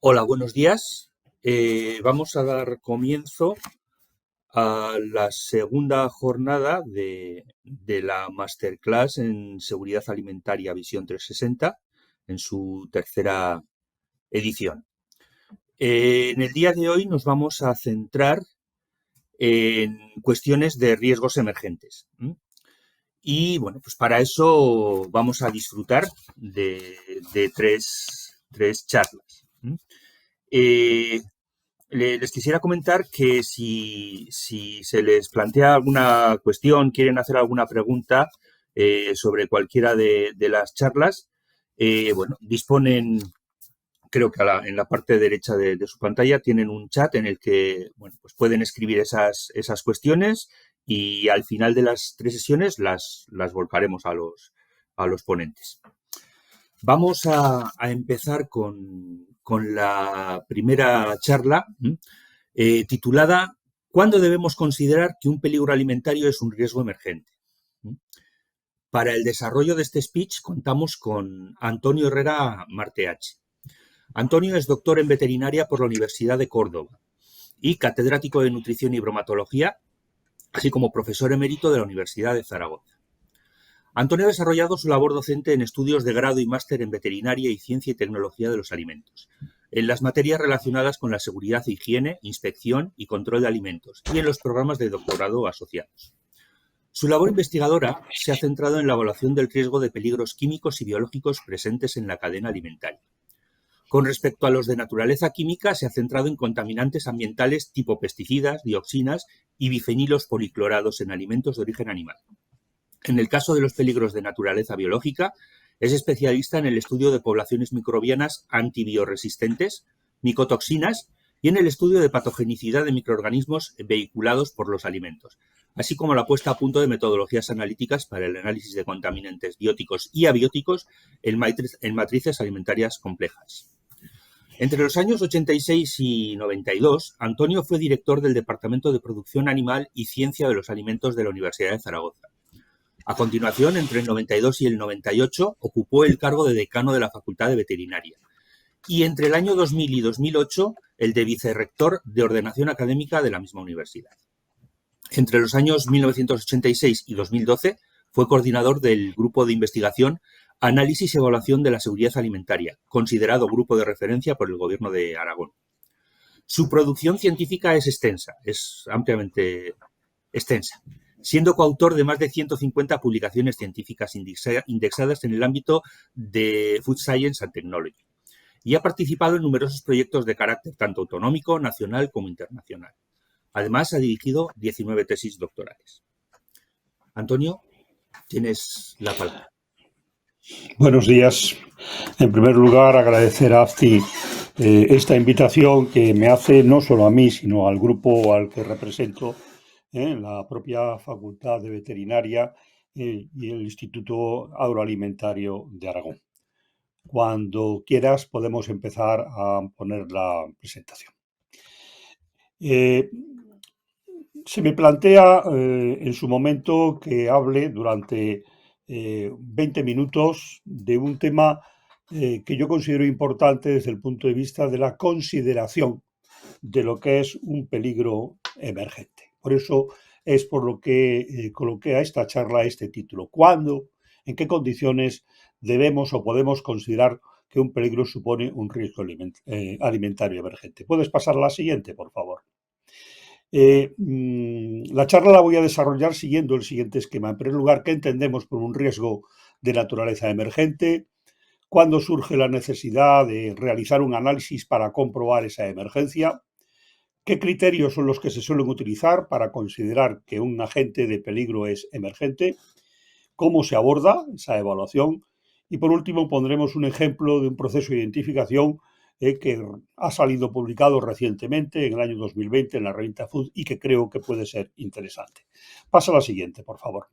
Hola, buenos días. Vamos a dar comienzo a la segunda jornada de la Masterclass en Seguridad Alimentaria Visión 360, en su tercera edición. En el día de hoy nos vamos a centrar en cuestiones de riesgos emergentes. Y bueno, pues para eso vamos a disfrutar de tres charlas. Eh, Les quisiera comentar que si se les plantea alguna cuestión, quieren hacer alguna pregunta sobre cualquiera de las charlas, bueno, disponen, creo que en la parte derecha de su pantalla tienen un chat en el que, bueno, pues pueden escribir esas cuestiones y al final de las tres sesiones las volcaremos a los ponentes. Vamos a empezar con la primera charla titulada ¿Cuándo debemos considerar que un peligro alimentario es un riesgo emergente? Para el desarrollo de este speech contamos con Antonio Herrera Marteache. Antonio es doctor en veterinaria por la Universidad de Córdoba y catedrático de nutrición y bromatología, así como profesor emérito de la Universidad de Zaragoza. Antonio ha desarrollado su labor docente en estudios de grado y máster en veterinaria y ciencia y tecnología de los alimentos, en las materias relacionadas con la seguridad e higiene, inspección y control de alimentos, y en los programas de doctorado asociados. Su labor investigadora se ha centrado en la evaluación del riesgo de peligros químicos y biológicos presentes en la cadena alimentaria. Con respecto a los de naturaleza química, se ha centrado en contaminantes ambientales tipo pesticidas, dioxinas y bifenilos policlorados en alimentos de origen animal. En el caso de los peligros de naturaleza biológica, es especialista en el estudio de poblaciones microbianas antibioresistentes, micotoxinas y en el estudio de patogenicidad de microorganismos vehiculados por los alimentos, así como la puesta a punto de metodologías analíticas para el análisis de contaminantes bióticos y abióticos en matrices alimentarias complejas. Entre los años 86 y 92, Antonio fue director del Departamento de Producción Animal y Ciencia de los Alimentos de la Universidad de Zaragoza. A continuación, entre el 92 y el 98, ocupó el cargo de decano de la Facultad de Veterinaria. Y entre el año 2000 y 2008, el de vicerrector de ordenación académica de la misma universidad. Entre los años 1986 y 2012, fue coordinador del grupo de investigación Análisis y Evaluación de la Seguridad Alimentaria, considerado grupo de referencia por el Gobierno de Aragón. Su producción científica es extensa, es ampliamente extensa, siendo coautor de más de 150 publicaciones científicas indexadas en el ámbito de Food Science and Technology, y ha participado en numerosos proyectos de carácter tanto autonómico, nacional como internacional. Además, ha dirigido 19 tesis doctorales. Antonio, tienes la palabra. Buenos días. En primer lugar, agradecer a AFCI esta invitación que me hace no solo a mí, sino al grupo al que represento, la propia Facultad de Veterinaria y el Instituto Agroalimentario de Aragón. Cuando quieras podemos empezar a poner la presentación. Se me plantea en su momento que hable durante 20 minutos de un tema que yo considero importante desde el punto de vista de la consideración de lo que es un peligro emergente. Por eso es por lo que coloqué a esta charla este título. ¿Cuándo, en qué condiciones debemos o podemos considerar que un peligro supone un riesgo alimentario emergente? ¿Puedes pasar a la siguiente, por favor? La charla la voy a desarrollar siguiendo el siguiente esquema. En primer lugar, ¿qué entendemos por un riesgo de naturaleza emergente? ¿Cuándo surge la necesidad de realizar un análisis para comprobar esa emergencia? ¿Qué criterios son los que se suelen utilizar para considerar que un agente de peligro es emergente? ¿Cómo se aborda esa evaluación? Y por último, pondremos un ejemplo de un proceso de identificación que ha salido publicado recientemente, en el año 2020, en la revista Food, y que creo que puede ser interesante. Pasa a la siguiente, por favor.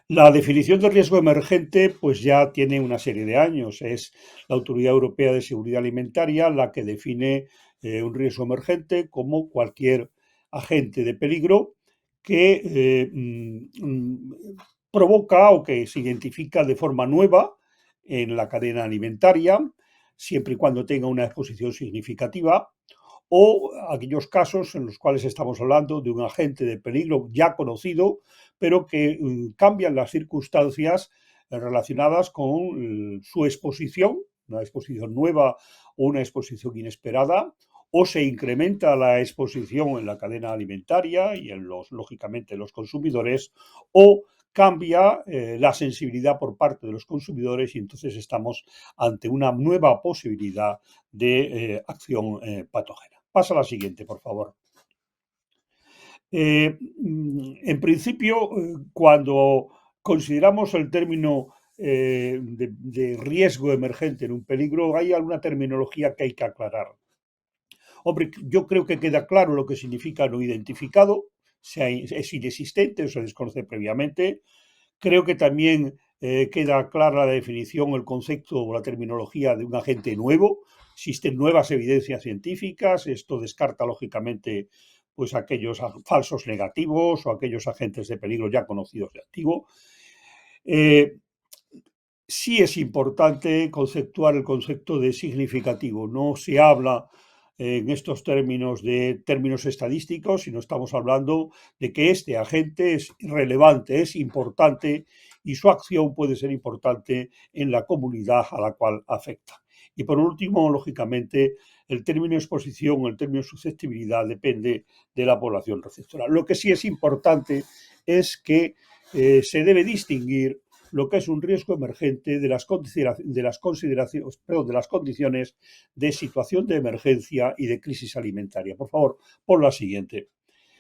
La definición de riesgo emergente pues ya tiene una serie de años. Es la Autoridad Europea de Seguridad Alimentaria la que define un riesgo emergente como cualquier agente de peligro que provoca o que se identifica de forma nueva en la cadena alimentaria, siempre y cuando tenga una exposición significativa, o aquellos casos en los cuales estamos hablando de un agente de peligro ya conocido, pero que cambian las circunstancias relacionadas con su exposición, una exposición nueva o una exposición inesperada, o se incrementa la exposición en la cadena alimentaria y lógicamente, en los consumidores, o cambia la sensibilidad por parte de los consumidores y entonces estamos ante una nueva posibilidad de acción patógena. Pasa a la siguiente, por favor. En principio, cuando consideramos el término de riesgo emergente en un peligro, hay alguna terminología que hay que aclarar. Hombre, yo creo que queda claro lo que significa no identificado, es inexistente o se desconoce previamente. Creo que también queda clara la definición, el concepto o la terminología de un agente nuevo. Existen nuevas evidencias científicas. Esto descarta, lógicamente, pues aquellos falsos negativos o aquellos agentes de peligro ya conocidos de antiguo. Sí es importante conceptuar el concepto de significativo. No se habla en estos términos de términos estadísticos, sino estamos hablando de que este agente es relevante, es importante y su acción puede ser importante en la comunidad a la cual afecta. Y por último, lógicamente, el término exposición, el término susceptibilidad depende de la población receptora. Lo que sí es importante es que se debe distinguir lo que es un riesgo emergente de las condiciones de situación de emergencia y de crisis alimentaria. Por favor, por la siguiente.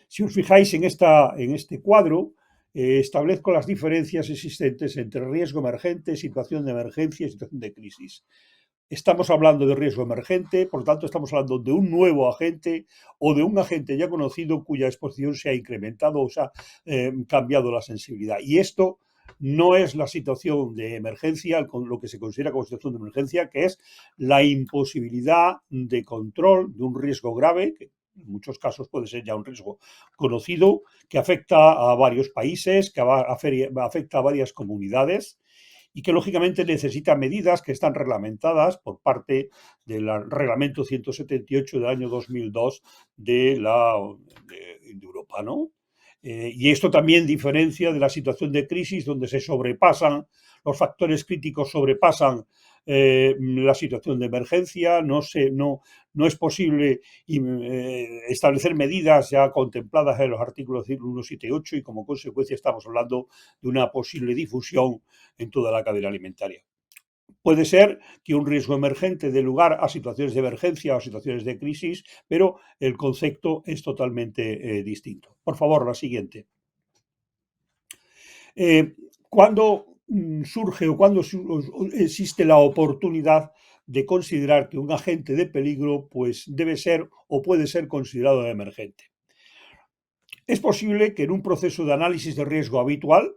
Si os fijáis en este cuadro, establezco las diferencias existentes entre riesgo emergente, situación de emergencia y situación de crisis. Estamos hablando de riesgo emergente, por lo tanto estamos hablando de un nuevo agente o de un agente ya conocido cuya exposición se ha incrementado o se ha cambiado la sensibilidad. Y esto no es la situación de emergencia, lo que se considera como situación de emergencia, que es la imposibilidad de control de un riesgo grave, que en muchos casos puede ser ya un riesgo conocido, que afecta a varios países, que afecta a varias comunidades y que lógicamente necesita medidas que están reglamentadas por parte del Reglamento 178 del año 2002 de Europa, ¿no? Y esto también diferencia de la situación de crisis donde se sobrepasan, los factores críticos sobrepasan la situación de emergencia, no es posible establecer medidas ya contempladas en los artículos 178 y como consecuencia estamos hablando de una posible difusión en toda la cadena alimentaria. Puede ser que un riesgo emergente dé lugar a situaciones de emergencia o situaciones de crisis, pero el concepto es totalmente distinto. Por favor, la siguiente. ¿Cuándo surge o cuándo existe la oportunidad de considerar que un agente de peligro pues, debe ser o puede ser considerado emergente? Es posible que en un proceso de análisis de riesgo habitual,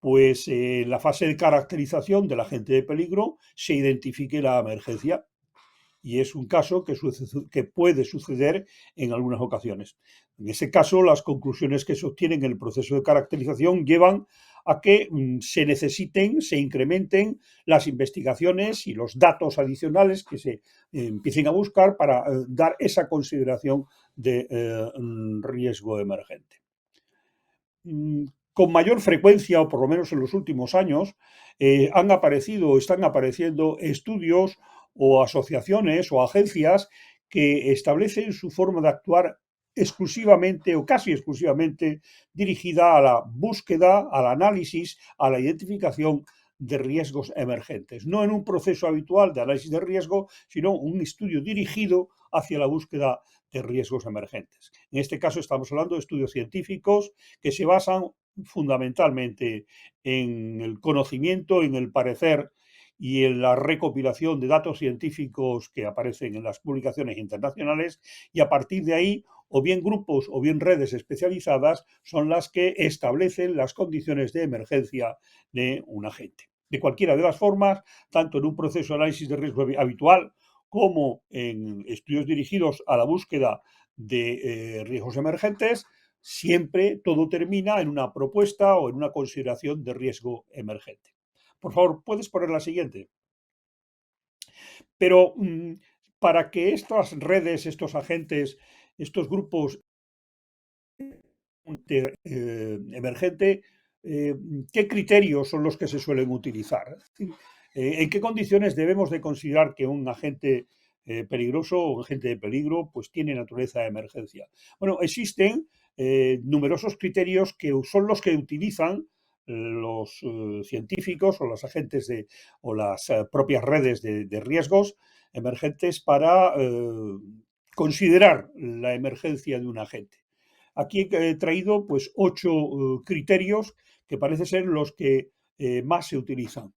pues en la fase de caracterización del agente de peligro se identifique la emergencia. Y es un caso que puede suceder en algunas ocasiones. En ese caso, las conclusiones que se obtienen en el proceso de caracterización llevan a que se necesiten, se incrementen las investigaciones y los datos adicionales que se empiecen a buscar para dar esa consideración de riesgo emergente. Con mayor frecuencia, o por lo menos en los últimos años, han aparecido o están apareciendo estudios o asociaciones o agencias que establecen su forma de actuar exclusivamente o casi exclusivamente dirigida a la búsqueda, al análisis, a la identificación de riesgos emergentes. No en un proceso habitual de análisis de riesgo, sino un estudio dirigido hacia la búsqueda de riesgos emergentes. En este caso estamos hablando de estudios científicos que se basan fundamentalmente en el conocimiento, en el parecer y en la recopilación de datos científicos que aparecen en las publicaciones internacionales y a partir de ahí o bien grupos o bien redes especializadas son las que establecen las condiciones de emergencia de un agente. De cualquiera de las formas, tanto en un proceso de análisis de riesgo habitual como en estudios dirigidos a la búsqueda de riesgos emergentes, siempre todo termina en una propuesta o en una consideración de riesgo emergente. Por favor, ¿puedes poner la siguiente? Pero para que estas redes, estos agentes, estos grupos emergente, eh, ¿qué criterios son los que se suelen utilizar? Es decir, ¿en qué condiciones debemos de considerar que un agente peligroso o un agente de peligro pues tiene naturaleza de emergencia? Bueno, existen numerosos criterios que son los que utilizan los científicos o los agentes o las propias redes de riesgos emergentes para considerar la emergencia de un agente. Aquí he traído pues 8 criterios que parece ser los que más se utilizan.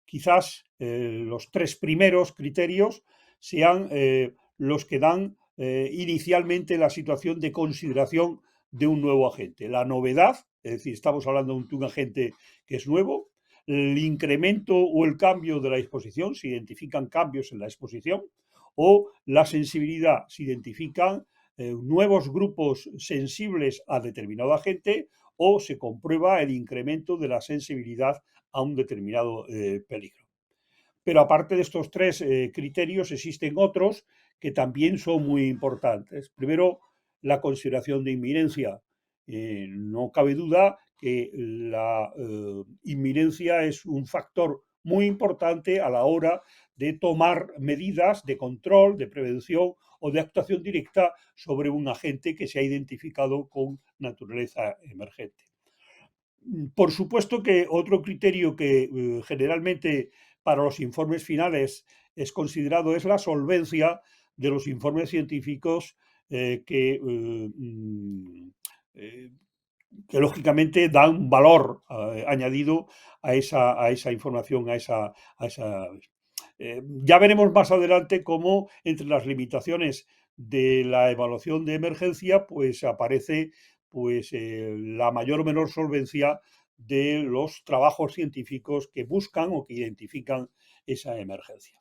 Quizás los 3 primeros criterios sean los que dan inicialmente la situación de consideración de un nuevo agente. La novedad, es decir, estamos hablando de un agente que es nuevo, el incremento o el cambio de la exposición, se identifican cambios en la exposición, o la sensibilidad, se identifican nuevos grupos sensibles a determinado agente o se comprueba el incremento de la sensibilidad a un determinado peligro. Pero aparte de estos 3 criterios, existen otros que también son muy importantes. Primero, la consideración de inminencia. No cabe duda que la inminencia es un factor muy importante a la hora de tomar medidas de control, de prevención o de actuación directa sobre un agente que se ha identificado con naturaleza emergente. Por supuesto que otro criterio que generalmente para los informes finales es considerado es la solvencia de los informes científicos eh, que lógicamente dan valor añadido a esa información, ya veremos más adelante cómo entre las limitaciones de la evaluación de emergencia pues aparece la mayor o menor solvencia de los trabajos científicos que buscan o que identifican esa emergencia.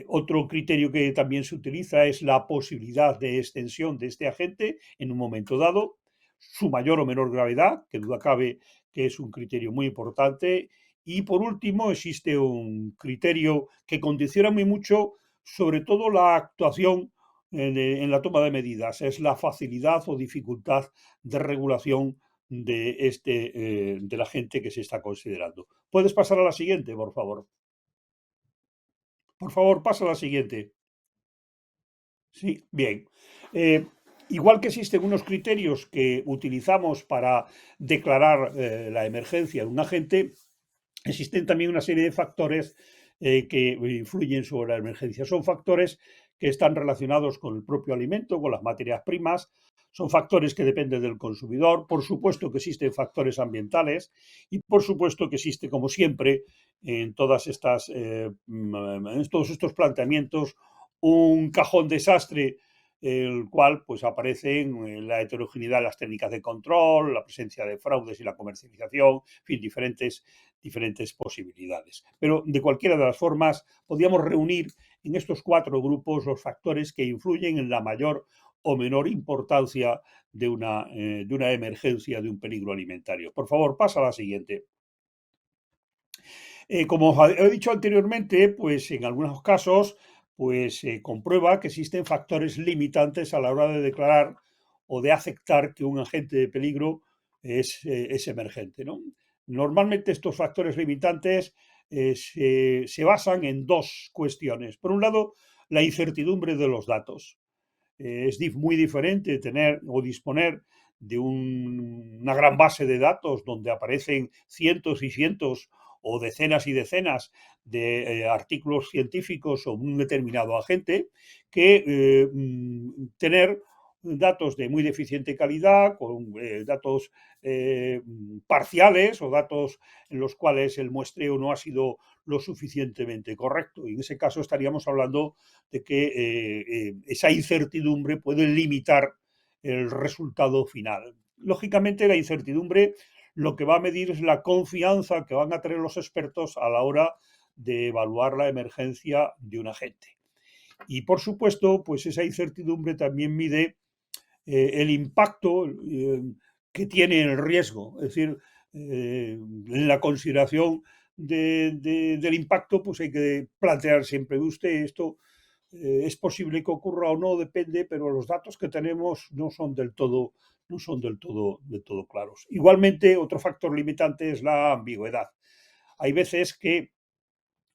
Otro criterio que también se utiliza es la posibilidad de extensión de este agente en un momento dado, su mayor o menor gravedad, que duda cabe que es un criterio muy importante. Y por último, existe un criterio que condiciona muy mucho, sobre todo la actuación en la toma de medidas, es la facilidad o dificultad de regulación del agente que se está considerando. ¿Puedes pasar a la siguiente, por favor? Por favor, pasa a la siguiente. Sí, bien. Eh, Igual que existen unos criterios que utilizamos para declarar la emergencia de un agente, existen también una serie de factores que influyen sobre la emergencia. Son factores que están relacionados con el propio alimento, con las materias primas, son factores que dependen del consumidor, por supuesto que existen factores ambientales y por supuesto que existe, como siempre, en en todos estos planteamientos, un cajón desastre el cual pues aparecen la heterogeneidad de las técnicas de control, la presencia de fraudes y la comercialización, en fin, diferentes posibilidades. Pero de cualquiera de las formas, podríamos reunir en estos 4 grupos los factores que influyen en la mayor o menor importancia de una emergencia, de un peligro alimentario. Por favor, pasa a la siguiente. Como he dicho anteriormente, pues en algunos casos pues se comprueba que existen factores limitantes a la hora de declarar o de aceptar que un agente de peligro es emergente, ¿no? Normalmente estos factores limitantes se basan en 2 cuestiones. Por un lado, la incertidumbre de los datos. Es muy diferente tener o disponer de una gran base de datos donde aparecen cientos y cientos o decenas y decenas de artículos científicos sobre un determinado agente, que tener datos de muy deficiente calidad, con datos parciales o datos en los cuales el muestreo no ha sido lo suficientemente correcto. Y en ese caso estaríamos hablando de que esa incertidumbre puede limitar el resultado final. Lógicamente, la incertidumbre lo que va a medir es la confianza que van a tener los expertos a la hora de evaluar la emergencia de un agente. Y por supuesto, pues esa incertidumbre también mide el impacto que tiene el riesgo, es decir, en la consideración del impacto, pues hay que plantear siempre usted esto. Es posible que ocurra o no, depende, pero los datos que tenemos no son del todo claros. Igualmente, otro factor limitante es la ambigüedad. Hay veces que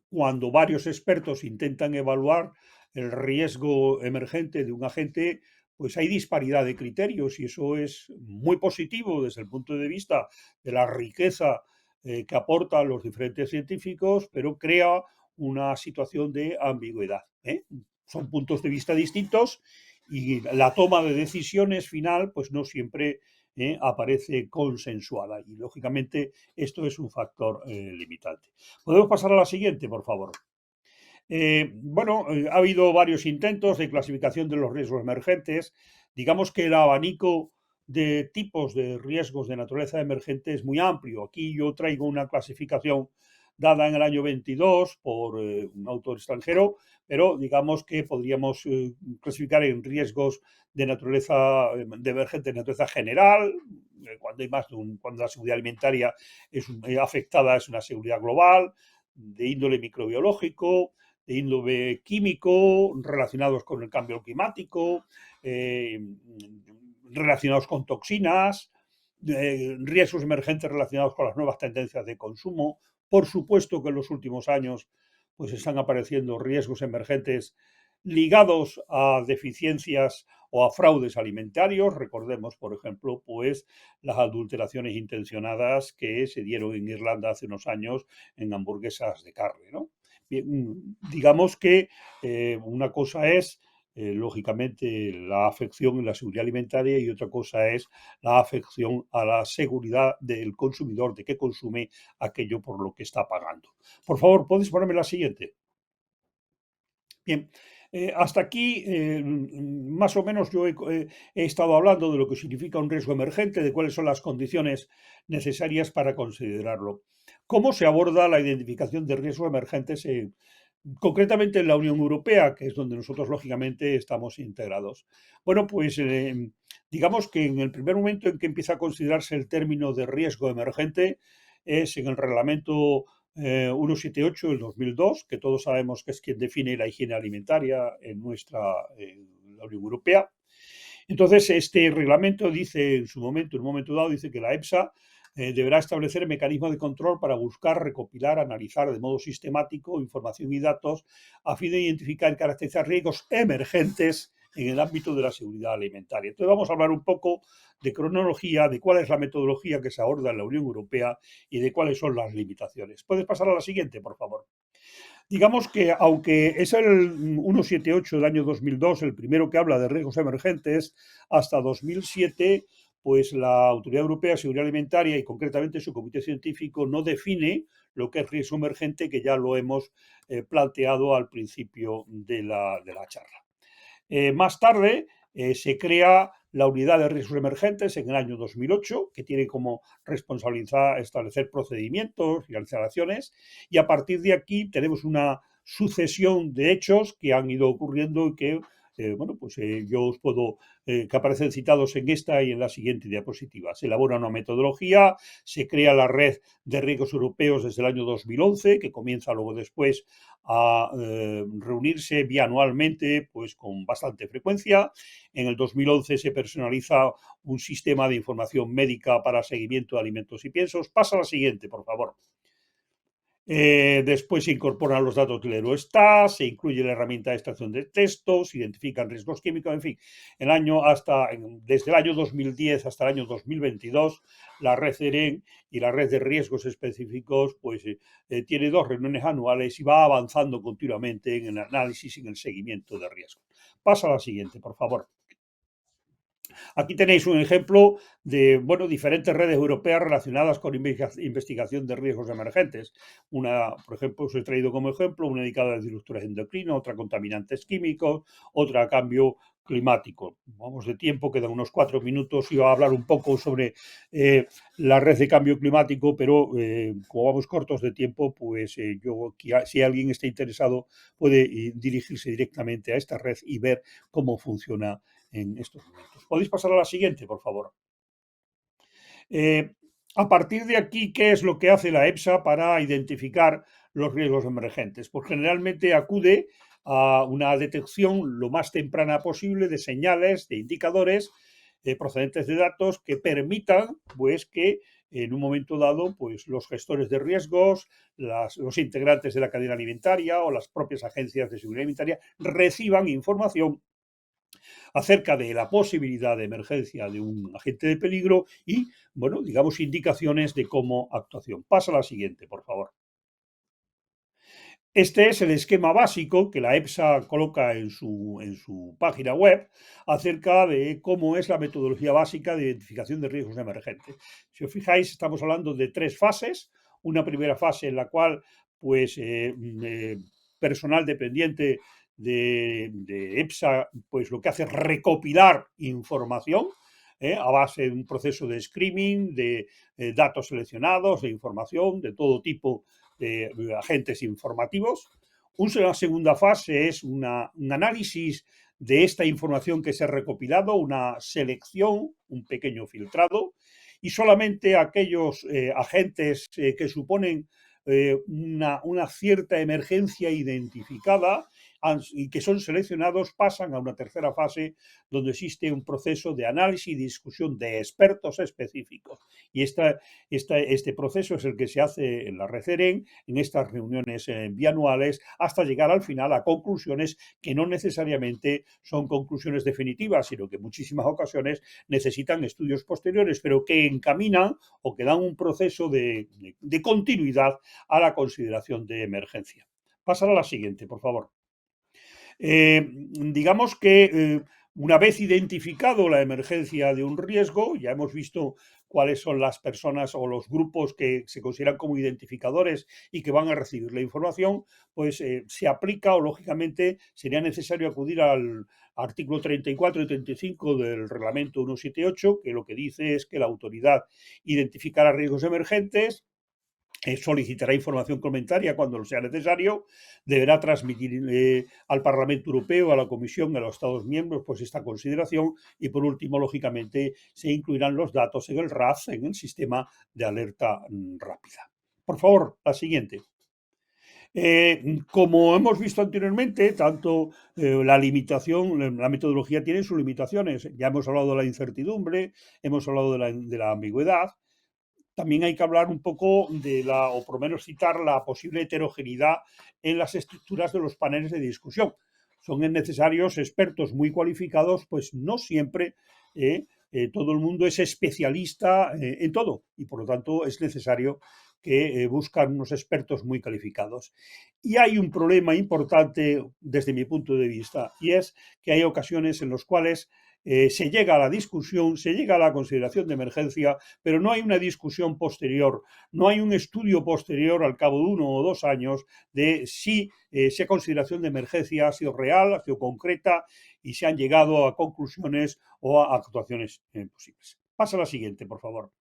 cuando varios expertos intentan evaluar el riesgo emergente de un agente, pues hay disparidad de criterios y eso es muy positivo desde el punto de vista de la riqueza que aportan los diferentes científicos, pero crea una situación de ambigüedad, ¿eh? Son puntos de vista distintos y la toma de decisiones final pues no siempre aparece consensuada y lógicamente esto es un factor limitante. Podemos pasar a la siguiente, por favor. Ha habido varios intentos de clasificación de los riesgos emergentes. Digamos que el abanico de tipos de riesgos de naturaleza emergente es muy amplio. Aquí yo traigo una clasificación dada en el año 22 por un autor extranjero, pero digamos que podríamos clasificar en riesgos de naturaleza de emergente, de naturaleza general, cuando hay más de cuando la seguridad alimentaria es afectada, es una seguridad global, de índole microbiológico, de índole químico, relacionados con el cambio climático, relacionados con toxinas, riesgos emergentes relacionados con las nuevas tendencias de consumo. Por supuesto que en los últimos años pues están apareciendo riesgos emergentes ligados a deficiencias o a fraudes alimentarios. Recordemos, por ejemplo, pues las adulteraciones intencionadas que se dieron en Irlanda hace unos años en hamburguesas de carne, ¿no? Bien, digamos que una cosa es, lógicamente, la afección en la seguridad alimentaria y otra cosa es la afección a la seguridad del consumidor, de que consume aquello por lo que está pagando. Por favor, ¿puedes ponerme la siguiente? Bien, hasta aquí más o menos yo he estado hablando de lo que significa un riesgo emergente, de cuáles son las condiciones necesarias para considerarlo. ¿Cómo se aborda la identificación de riesgos emergentes concretamente en la Unión Europea, que es donde nosotros lógicamente estamos integrados? Bueno, pues digamos que en el primer momento en que empieza a considerarse el término de riesgo emergente es en el reglamento 178 del 2002, que todos sabemos que es quien define la higiene alimentaria en la Unión Europea. Entonces, este reglamento dice en un momento dado, dice que la EFSA deberá establecer mecanismos de control para buscar, recopilar, analizar de modo sistemático información y datos a fin de identificar y caracterizar riesgos emergentes en el ámbito de la seguridad alimentaria. Entonces vamos a hablar un poco de cronología, de cuál es la metodología que se aborda en la Unión Europea y de cuáles son las limitaciones. ¿Puedes pasar a la siguiente, por favor? Digamos que, aunque es el 178 del año 2002 el primero que habla de riesgos emergentes, hasta 2007, pues la Autoridad Europea de Seguridad Alimentaria y concretamente su comité científico no define lo que es riesgo emergente, que ya lo hemos planteado al principio de la charla. Más tarde se crea la unidad de riesgos emergentes en el año 2008, que tiene como responsabilidad establecer procedimientos, realizar acciones, y a partir de aquí tenemos una sucesión de hechos que han ido ocurriendo y que, yo os puedo, que aparecen citados en esta y en la siguiente diapositiva. Se elabora una metodología, se crea la red de riesgos europeos desde el año 2011, que comienza luego después a reunirse bianualmente, pues con bastante frecuencia. En el 2011 se personaliza un sistema de información médica para seguimiento de alimentos y piensos. Pasa a la siguiente, por favor. Después se incorporan los datos del Eurostat, se incluye la herramienta de extracción de textos, se identifican riesgos químicos, en fin. Desde el año 2010 hasta el año 2022, la red EREN y la red de riesgos específicos pues tiene 2 reuniones anuales y va avanzando continuamente en el análisis y en el seguimiento de riesgos. Pasa a la siguiente, por favor. Aquí tenéis un ejemplo de diferentes redes europeas relacionadas con investigación de riesgos emergentes. Una, por ejemplo, os he traído como ejemplo una dedicada a disruptores endocrinos, otra a contaminantes químicos, otra a cambio climático. Vamos de tiempo, quedan unos 4 minutos. Iba a hablar un poco sobre la red de cambio climático, pero como vamos cortos de tiempo, pues si alguien está interesado puede dirigirse directamente a esta red y ver cómo funciona en estos momentos. ¿Podéis pasar a la siguiente, por favor? A partir de aquí, ¿qué es lo que hace la EFSA para identificar los riesgos emergentes? Pues generalmente acude a una detección lo más temprana posible de señales, de indicadores procedentes de datos que permitan pues, que en un momento dado pues, los gestores de riesgos, los integrantes de la cadena alimentaria o las propias agencias de seguridad alimentaria reciban información acerca de la posibilidad de emergencia de un agente de peligro y, bueno, digamos, indicaciones de cómo actuación. Pasa a la siguiente, por favor. Este es el esquema básico que la EFSA coloca en su página web acerca de cómo es la metodología básica de identificación de riesgos emergentes. Si os fijáis, estamos hablando de 3 fases. Una primera fase en la cual, pues, personal dependiente de EFSA, pues lo que hace es recopilar información a base de un proceso de screening, de datos seleccionados, de información de todo tipo de agentes informativos. Una segunda fase es un análisis de esta información que se ha recopilado, una selección, un pequeño filtrado, y solamente aquellos agentes que suponen una cierta emergencia identificada y que son seleccionados pasan a una tercera fase donde existe un proceso de análisis y discusión de expertos específicos. Y este proceso es el que se hace en la red EREN, en estas reuniones bianuales, hasta llegar al final a conclusiones que no necesariamente son conclusiones definitivas, sino que en muchísimas ocasiones necesitan estudios posteriores, pero que encaminan o que dan un proceso de continuidad a la consideración de emergencia. Pasar a la siguiente, por favor. Digamos que una vez identificado la emergencia de un riesgo, ya hemos visto cuáles son las personas o los grupos que se consideran como identificadores y que van a recibir la información, pues se aplica o lógicamente sería necesario acudir al artículo 34 y 35 del reglamento 178, que lo que dice es que la autoridad identificará riesgos emergentes, solicitará información complementaria cuando lo sea necesario, deberá transmitir al Parlamento Europeo, a la Comisión, a los Estados miembros, pues esta consideración y, por último, lógicamente, se incluirán los datos en el RAF, en el sistema de alerta rápida. Por favor, la siguiente. Como hemos visto anteriormente, tanto la limitación, la metodología tiene sus limitaciones. Ya hemos hablado de la incertidumbre, hemos hablado de la ambigüedad. También hay que hablar un poco o por lo menos citar la posible heterogeneidad en las estructuras de los paneles de discusión. Son necesarios expertos muy cualificados, pues no siempre todo el mundo es especialista en todo y por lo tanto es necesario que buscan unos expertos muy calificados. Y hay un problema importante desde mi punto de vista y es que hay ocasiones en las cuales se llega a la discusión, se llega a la consideración de emergencia, pero no hay una discusión posterior, no hay un estudio posterior al cabo de 1 o 2 años de si esa consideración de emergencia ha sido real, ha sido concreta y se han llegado a conclusiones o a actuaciones posibles. Pasa a la siguiente, por favor.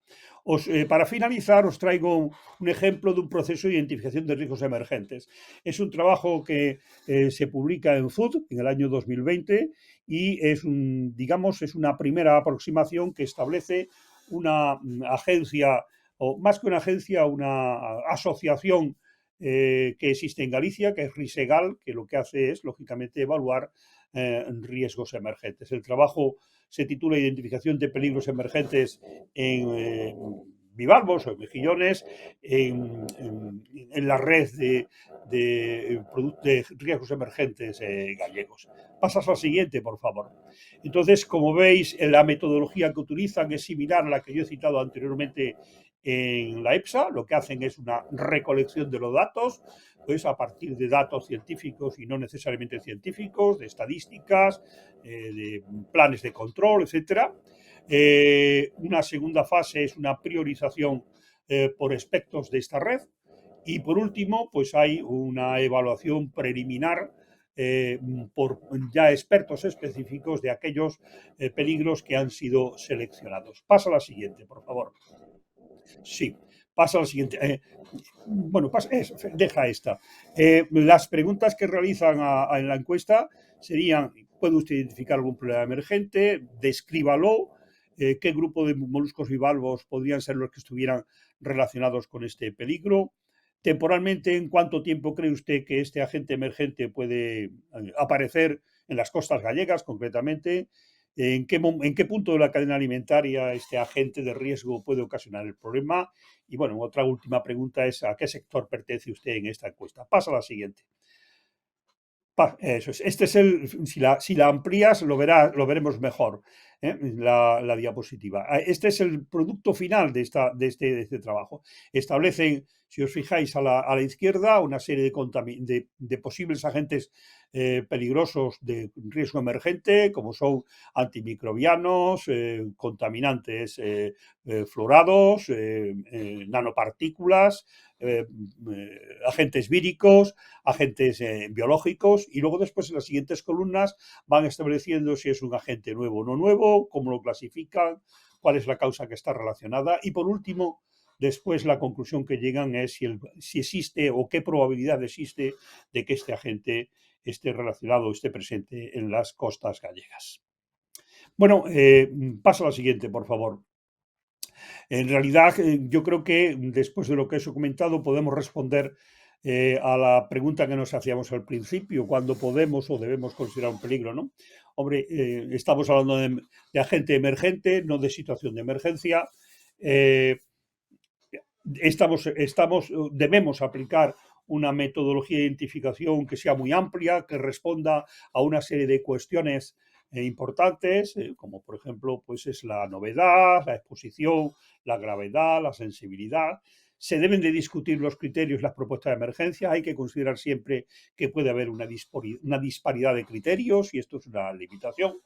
Para finalizar, os traigo un ejemplo de un proceso de identificación de riesgos emergentes. Es un trabajo que se publica en Food en el año 2020 y es una primera aproximación que establece una agencia, o más que una agencia, una asociación que existe en Galicia, que es Risegal, que lo que hace es, lógicamente, evaluar riesgos emergentes. El trabajo se titula Identificación de peligros emergentes en bivalvos o en mejillones en la red de riesgos emergentes gallegos. Pasas al siguiente, por favor. Entonces, como veis, la metodología que utilizan es similar a la que yo he citado anteriormente en la EFSA. Lo que hacen es una recolección de los datos, pues a partir de datos científicos y no necesariamente científicos, de estadísticas, de planes de control, etcétera. Una segunda fase es una priorización por aspectos de esta red. Y por último, pues hay una evaluación preliminar por ya expertos específicos de aquellos peligros que han sido seleccionados. Pasa a la siguiente, por favor. Sí, pasa a la siguiente. Deja esta. Las preguntas que realizan en la encuesta serían: ¿puede usted identificar algún problema emergente? Descríbalo. qué grupo de moluscos bivalvos podrían ser los que estuvieran relacionados con este peligro. Temporalmente, ¿en cuánto tiempo cree usted que este agente emergente puede aparecer en las costas gallegas, concretamente? ¿En qué punto de la cadena alimentaria este agente de riesgo puede ocasionar el problema? Y bueno, otra última pregunta es, ¿a qué sector pertenece usted en esta encuesta? Pasa a la siguiente. Eso es. Este es si la amplías, lo veremos mejor, la diapositiva. Este es el producto final de este trabajo. Establecen, si os fijáis a la izquierda, una serie de posibles agentes peligrosos de riesgo emergente, como son antimicrobianos, contaminantes fluorados, nanopartículas, agentes víricos, agentes biológicos, y luego después en las siguientes columnas van estableciendo si es un agente nuevo o no nuevo, cómo lo clasifican, cuál es la causa que está relacionada, y por último, después la conclusión que llegan es si existe o qué probabilidad existe de que este agente esté relacionado o esté presente en las costas gallegas. Bueno, paso a la siguiente, por favor. En realidad, yo creo que después de lo que os he comentado, podemos responder a la pregunta que nos hacíamos al principio, ¿cuándo podemos o debemos considerar un peligro, ¿no? Hombre, estamos hablando de agente emergente, no de situación de emergencia. Debemos aplicar una metodología de identificación que sea muy amplia, que responda a una serie de cuestiones importantes, como por ejemplo pues es la novedad, la exposición, la gravedad, la sensibilidad. Se deben de discutir los criterios, las propuestas de emergencia. Hay que considerar siempre que puede haber una disparidad de criterios y esto es una limitación.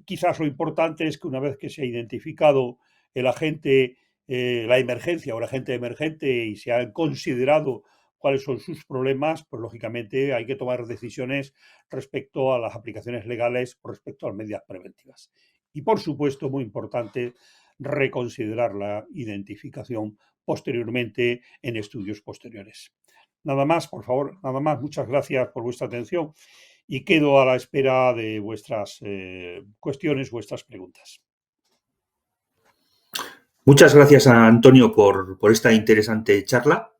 Quizás lo importante es que una vez que se ha identificado el agente, la emergencia o el agente emergente y se han considerado cuáles son sus problemas, pues lógicamente hay que tomar decisiones respecto a las aplicaciones legales o respecto a las medidas preventivas. Y por supuesto, muy importante, reconsiderar la identificación posteriormente en estudios posteriores. Nada más, por favor, nada más. Muchas gracias por vuestra atención y quedo a la espera de vuestras cuestiones, vuestras preguntas. Muchas gracias a Antonio por esta interesante charla.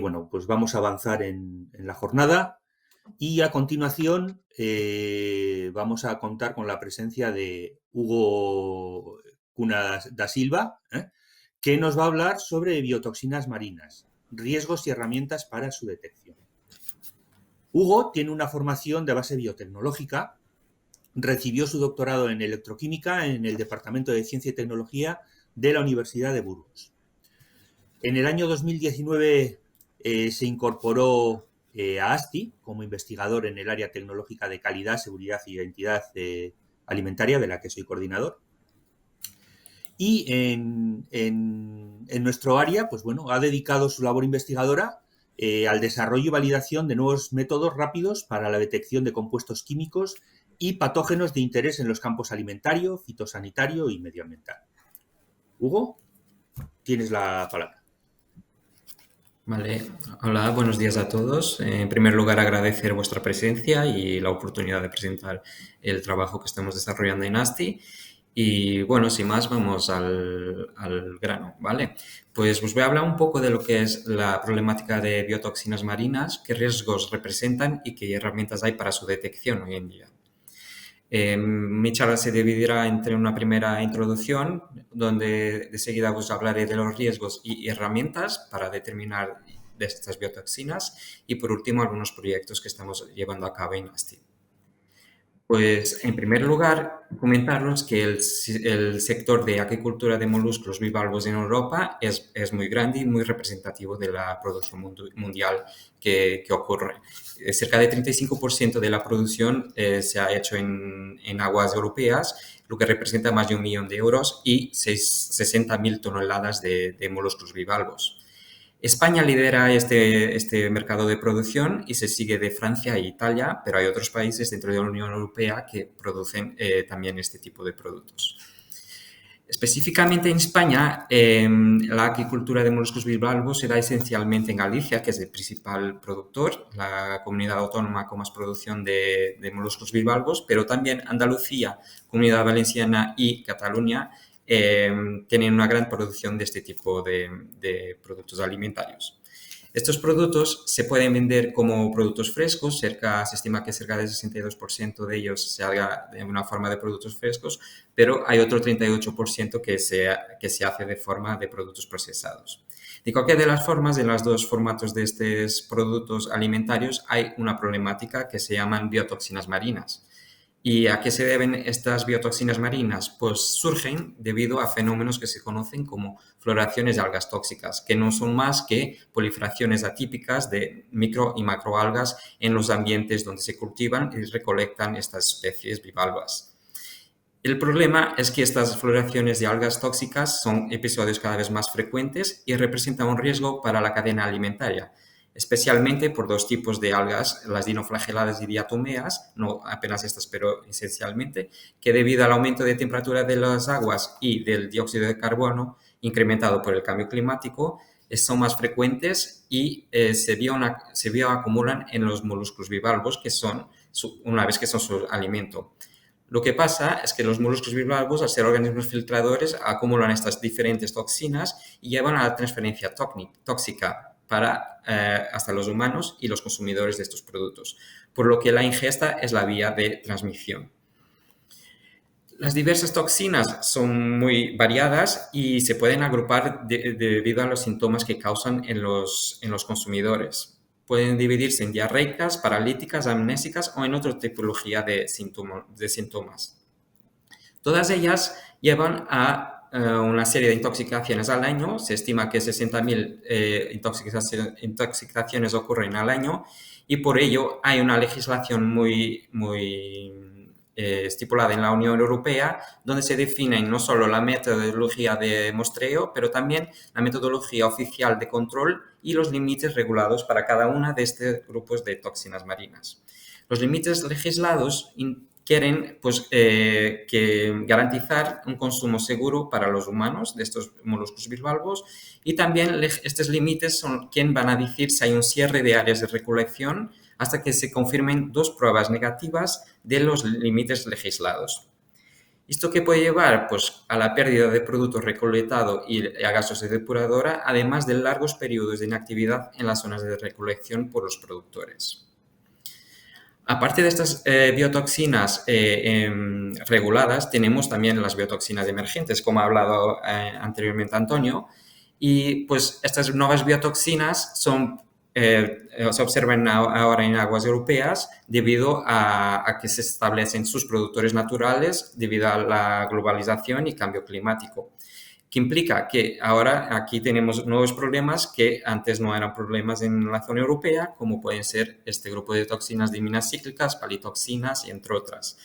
Bueno, pues vamos a avanzar en la jornada y a continuación vamos a contar con la presencia de Hugo Cuna da Silva, que nos va a hablar sobre biotoxinas marinas, riesgos y herramientas para su detección. Hugo tiene una formación de base biotecnológica, recibió su doctorado en electroquímica en el Departamento de Ciencia y Tecnología de la Universidad de Burgos. En el año 2019 se incorporó a ASTI como investigador en el área tecnológica de calidad, seguridad y identidad alimentaria, de la que soy coordinador. Y en nuestro área, pues bueno, ha dedicado su labor investigadora al desarrollo y validación de nuevos métodos rápidos para la detección de compuestos químicos y patógenos de interés en los campos alimentario, fitosanitario y medioambiental. Hugo, tienes la palabra. Vale, hola, buenos días a todos. En primer lugar, agradecer vuestra presencia y la oportunidad de presentar el trabajo que estamos desarrollando en ASTI. Y bueno, sin más, vamos al grano, ¿vale? Pues os voy a hablar un poco de lo que es la problemática de biotoxinas marinas, qué riesgos representan y qué herramientas hay para su detección hoy en día. Mi charla se dividirá entre una primera introducción, donde de seguida os hablaré de los riesgos y herramientas para determinar de estas biotoxinas y por último algunos proyectos que estamos llevando a cabo en ASTI. Pues en primer lugar, comentaros que el sector de acuicultura de moluscos bivalvos en Europa es muy grande y muy representativo de la producción mundial que ocurre. Cerca de 35% de la producción se ha hecho en aguas europeas, lo que representa más de 1 millón de euros y 60.000 toneladas de moluscos bivalvos. España lidera este mercado de producción y se sigue de Francia e Italia, pero hay otros países dentro de la Unión Europea que producen también este tipo de productos. Específicamente en España, la aquicultura de moluscos bivalvos se da esencialmente en Galicia, que es el principal productor, la comunidad autónoma con más producción de moluscos bivalvos, pero también Andalucía, Comunidad Valenciana y Cataluña tienen una gran producción de este tipo de productos alimentarios. Estos productos se pueden vender como productos frescos, se estima que cerca del 62% de ellos se haga de una forma de productos frescos, pero hay otro 38% que se hace de forma de productos procesados. De cualquier de las formas, en los dos formatos de estos productos alimentarios hay una problemática que se llaman biotoxinas marinas. ¿Y a qué se deben estas biotoxinas marinas? Pues surgen debido a fenómenos que se conocen como floraciones de algas tóxicas, que no son más que proliferaciones atípicas de micro y macroalgas en los ambientes donde se cultivan y recolectan estas especies bivalvas. El problema es que estas floraciones de algas tóxicas son episodios cada vez más frecuentes y representan un riesgo para la cadena alimentaria, especialmente por dos tipos de algas, las dinoflageladas y diatomeas, no apenas estas, pero esencialmente, que debido al aumento de temperatura de las aguas y del dióxido de carbono incrementado por el cambio climático, son más frecuentes y se bioacumulan en los moluscos bivalvos, que son, una vez que son su alimento. Lo que pasa es que los moluscos bivalvos, al ser organismos filtradores, acumulan estas diferentes toxinas y llevan a la transferencia tóxica hasta los humanos y los consumidores de estos productos, por lo que la ingesta es la vía de transmisión. Las diversas toxinas son muy variadas y se pueden agrupar debido a los síntomas que causan en los consumidores. Pueden dividirse en diarreicas, paralíticas, amnésicas o en otra tipología de síntomas. Todas ellas llevan a una serie de intoxicaciones al año. Se estima que 60.000 intoxicaciones ocurren al año y por ello hay una legislación muy estipulada en la Unión Europea donde se definen no solo la metodología de muestreo, pero también la metodología oficial de control y los límites regulados para cada una de estos grupos de toxinas marinas. Los límites legislados quieren que garantizar un consumo seguro para los humanos de estos moluscos bivalvos y también estos límites son quien van a decir si hay un cierre de áreas de recolección hasta que se confirmen 2 pruebas negativas de los límites legislados. ¿Esto qué puede llevar? Pues a la pérdida de producto recolectado y a gastos de depuradora, además de largos periodos de inactividad en las zonas de recolección por los productores. Aparte de estas biotoxinas reguladas, tenemos también las biotoxinas emergentes, como ha hablado anteriormente Antonio, y pues estas nuevas biotoxinas se observan ahora en aguas europeas debido a que se establecen sus productores naturales debido a la globalización y cambio climático, que implica que ahora aquí tenemos nuevos problemas que antes no eran problemas en la zona europea, como pueden ser este grupo de toxinas diminas cíclicas, palitoxinas y entre otras.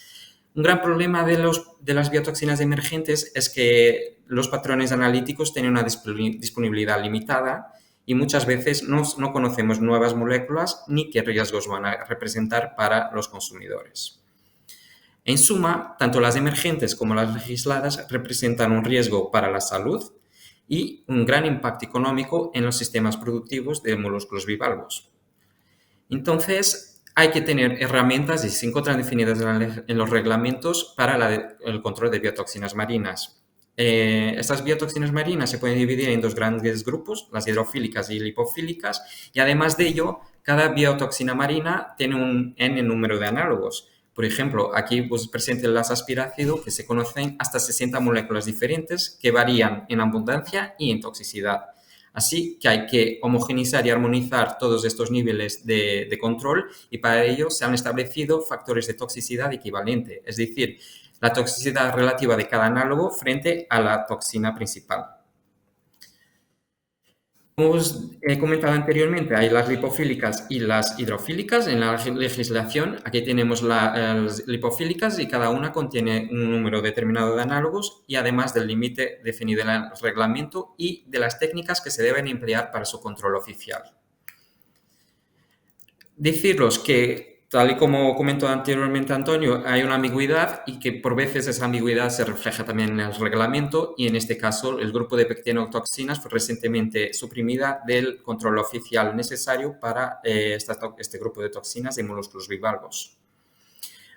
Un gran problema de las biotoxinas emergentes es que los patrones analíticos tienen una disponibilidad limitada y muchas veces no conocemos nuevas moléculas ni qué riesgos van a representar para los consumidores. En suma, tanto las emergentes como las legisladas representan un riesgo para la salud y un gran impacto económico en los sistemas productivos de moluscos bivalvos. Entonces, hay que tener herramientas y se encuentran definidas en los reglamentos para el control de biotoxinas marinas. Estas biotoxinas marinas se pueden dividir en 2 grandes grupos, las hidrofílicas y lipofílicas, y además de ello, cada biotoxina marina tiene un n número de análogos. Por ejemplo, aquí presente el aspirácido, que se conocen hasta 60 moléculas diferentes que varían en abundancia y en toxicidad. Así que hay que homogeneizar y armonizar todos estos niveles de control y para ello se han establecido factores de toxicidad equivalente, es decir, la toxicidad relativa de cada análogo frente a la toxina principal. Como os he comentado anteriormente, hay las lipofílicas y las hidrofílicas. En la legislación, aquí tenemos las lipofílicas y cada una contiene un número determinado de análogos y además del límite definido en el reglamento y de las técnicas que se deben emplear para su control oficial. Deciros que tal y como comentó anteriormente Antonio, hay una ambigüedad y que por veces esa ambigüedad se refleja también en el reglamento y en este caso el grupo de pectinotoxinas fue recientemente suprimida del control oficial necesario para este grupo de toxinas de molúsculos bivalvos.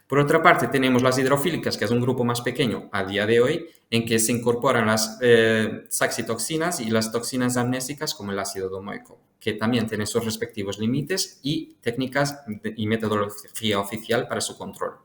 Por otra parte, tenemos las hidrofílicas, que es un grupo más pequeño a día de hoy, en que se incorporan las saxitoxinas y las toxinas amnésicas como el ácido domoico, que también tienen sus respectivos límites y técnicas y metodología oficial para su control.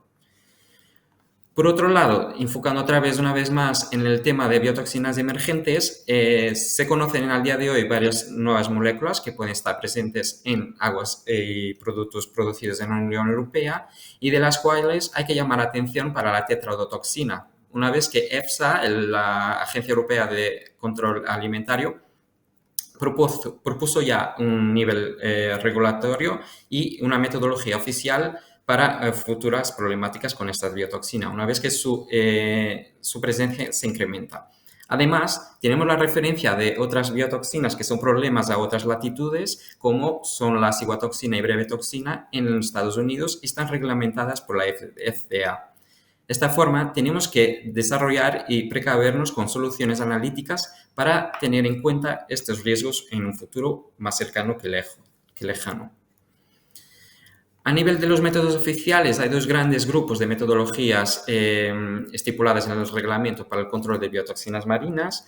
Por otro lado, enfocando otra vez una vez más en el tema de biotoxinas emergentes, se conocen al día de hoy varias nuevas moléculas que pueden estar presentes en aguas y productos producidos en la Unión Europea y de las cuales hay que llamar atención para la tetrodotoxina. Una vez que EFSA, la Agencia Europea de Control Alimentario, propuso ya un nivel regulatorio y una metodología oficial para futuras problemáticas con esta biotoxina, una vez que su presencia se incrementa. Además, tenemos la referencia de otras biotoxinas que son problemas a otras latitudes, como son la ciguatoxina y brevetoxina en los Estados Unidos y están reglamentadas por la FDA. De esta forma, tenemos que desarrollar y precavernos con soluciones analíticas para tener en cuenta estos riesgos en un futuro más cercano que lejano. A nivel de los métodos oficiales, hay dos grandes grupos de metodologías estipuladas en el reglamento para el control de biotoxinas marinas.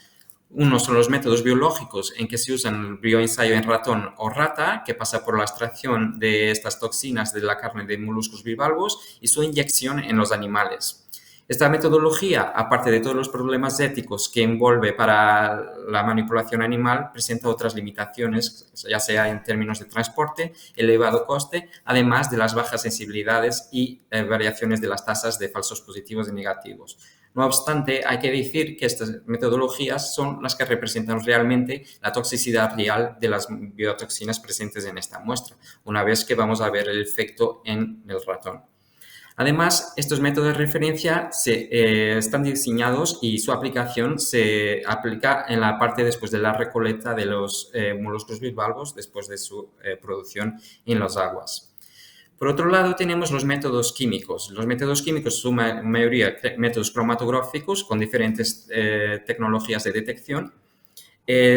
Uno son los métodos biológicos en que se usa el bioensayo en ratón o rata, que pasa por la extracción de estas toxinas de la carne de moluscos bivalvos y su inyección en los animales. Esta metodología, aparte de todos los problemas éticos que envuelve para la manipulación animal, presenta otras limitaciones, ya sea en términos de transporte, elevado coste, además de las bajas sensibilidades y variaciones de las tasas de falsos positivos y negativos. No obstante, hay que decir que estas metodologías son las que representan realmente la toxicidad real de las biotoxinas presentes en esta muestra, una vez que vamos a ver el efecto en el ratón. Además, estos métodos de referencia están diseñados y su aplicación se aplica en la parte después de la recolecta de los moluscos bivalvos, después de su producción en las aguas. Por otro lado, tenemos los métodos químicos. Los métodos químicos son en mayoría métodos cromatográficos con diferentes tecnologías de detección.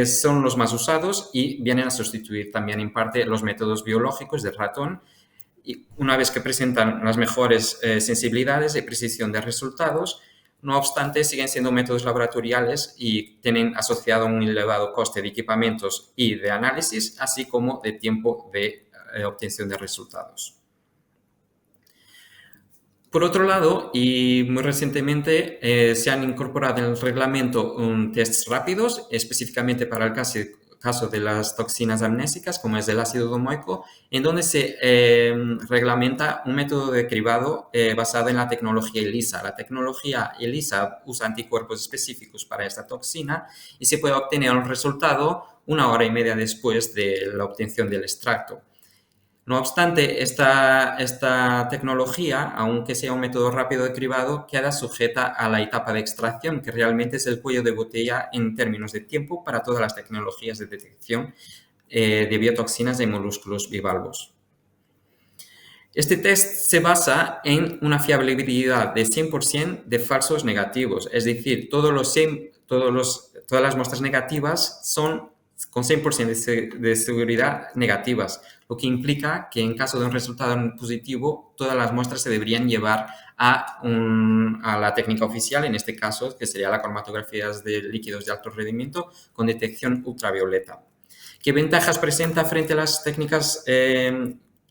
Son los más usados y vienen a sustituir también en parte los métodos biológicos del ratón, y una vez que presentan las mejores sensibilidades y precisión de resultados. No obstante, siguen siendo métodos laboratoriales y tienen asociado un elevado coste de equipamientos y de análisis, así como de tiempo de obtención de resultados. Por otro lado, y muy recientemente, se han incorporado en el reglamento tests rápidos, específicamente para el caso de las toxinas amnésicas, como es el ácido domoico, en donde se reglamenta un método de cribado basado en la tecnología ELISA. La tecnología ELISA usa anticuerpos específicos para esta toxina y se puede obtener un resultado 1 hora y media después de la obtención del extracto. No obstante, esta tecnología, aunque sea un método rápido de cribado, queda sujeta a la etapa de extracción, que realmente es el cuello de botella en términos de tiempo para todas las tecnologías de detección de biotoxinas de molúsculos bivalvos. Este test se basa en una fiabilidad de 100% de falsos negativos, es decir, todas las muestras negativas son con 100% de seguridad negativas, lo que implica que en caso de un resultado positivo, todas las muestras se deberían llevar a la técnica oficial, en este caso, que sería la cromatografía de líquidos de alto rendimiento con detección ultravioleta. ¿Qué ventajas presenta frente a las técnicas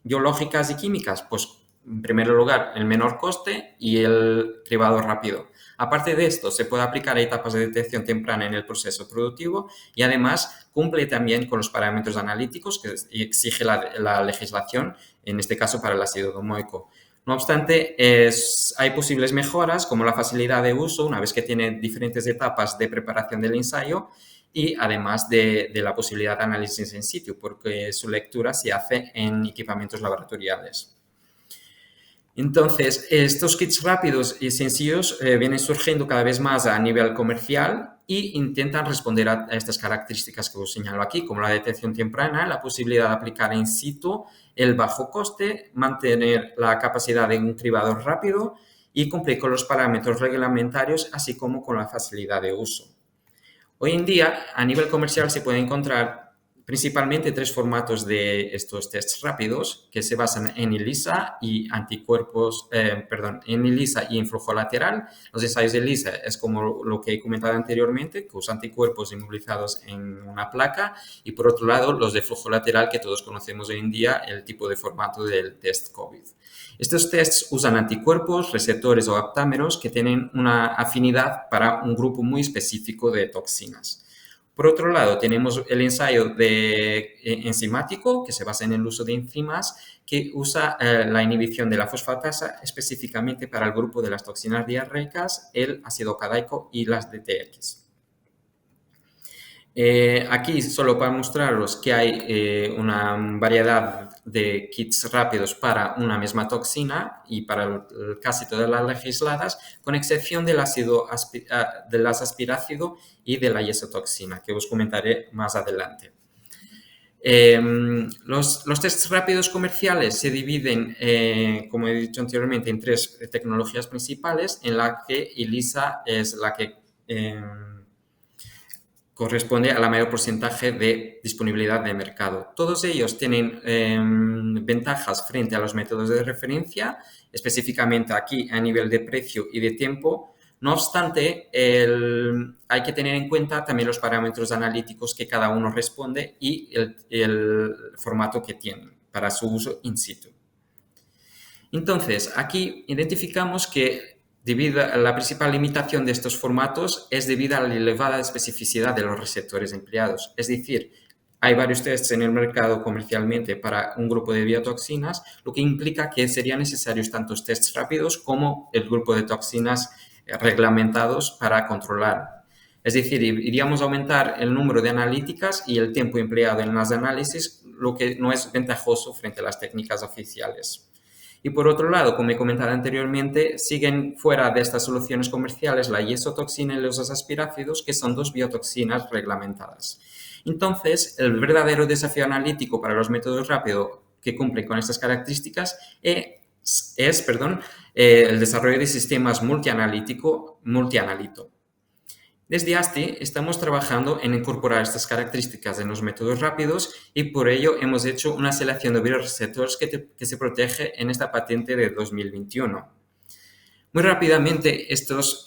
biológicas y químicas? Pues, en primer lugar, el menor coste y el cribado rápido. Aparte de esto, se puede aplicar a etapas de detección temprana en el proceso productivo y además cumple también con los parámetros analíticos que exige la legislación, en este caso para el ácido domoico. No obstante, hay posibles mejoras como la facilidad de uso una vez que tiene diferentes etapas de preparación del ensayo y además de la posibilidad de análisis en sitio, porque su lectura se hace en equipamientos laboratoriales. Entonces, estos kits rápidos y sencillos vienen surgiendo cada vez más a nivel comercial y intentan responder a estas características que os señalo aquí, como la detección temprana, la posibilidad de aplicar in situ, el bajo coste, mantener la capacidad de un cribado rápido y cumplir con los parámetros reglamentarios, así como con la facilidad de uso. Hoy en día, a nivel comercial, se pueden encontrar principalmente 3 formatos de estos tests rápidos que se basan en ELISA y anticuerpos, en ELISA y en flujo lateral. Los ensayos de ELISA es como lo que he comentado anteriormente, que usan anticuerpos inmovilizados en una placa, y por otro lado los de flujo lateral que todos conocemos hoy en día, el tipo de formato del test COVID. Estos tests usan anticuerpos, receptores o aptámeros que tienen una afinidad para un grupo muy específico de toxinas. Por otro lado, tenemos el ensayo enzimático, que se basa en el uso de enzimas, que usa la inhibición de la fosfatasa específicamente para el grupo de las toxinas diarreicas, el ácido cadaico y las DTX. Aquí solo para mostraros que hay una variedad de kits rápidos para una misma toxina y para casi todas las legisladas, con excepción del aspirácido y de la yesotoxina, que os comentaré más adelante. Los tests rápidos comerciales se dividen, como he dicho anteriormente, en 3 tecnologías principales, en la que ELISA es la que corresponde a la mayor porcentaje de disponibilidad de mercado. Todos ellos tienen ventajas frente a los métodos de referencia, específicamente aquí a nivel de precio y de tiempo. No obstante, hay que tener en cuenta también los parámetros analíticos que cada uno responde y el formato que tienen para su uso in situ. Entonces, aquí identificamos que la principal limitación de estos formatos es debida a la elevada especificidad de los receptores empleados. Es decir, hay varios tests en el mercado comercialmente para un grupo de biotoxinas, lo que implica que serían necesarios tantos tests rápidos como el grupo de toxinas reglamentados para controlar. Es decir, iríamos a aumentar el número de analíticas y el tiempo empleado en las análisis, lo que no es ventajoso frente a las técnicas oficiales. Y por otro lado, como he comentado anteriormente, siguen fuera de estas soluciones comerciales la yesotoxina y los aspirácidos, que son 2 biotoxinas reglamentadas. Entonces, el verdadero desafío analítico para los métodos rápidos que cumplen con estas características es el desarrollo de sistemas multianalito. Desde ASTI estamos trabajando en incorporar estas características en los métodos rápidos y por ello hemos hecho una selección de bioreceptores que se protege en esta patente de 2021. Muy rápidamente estos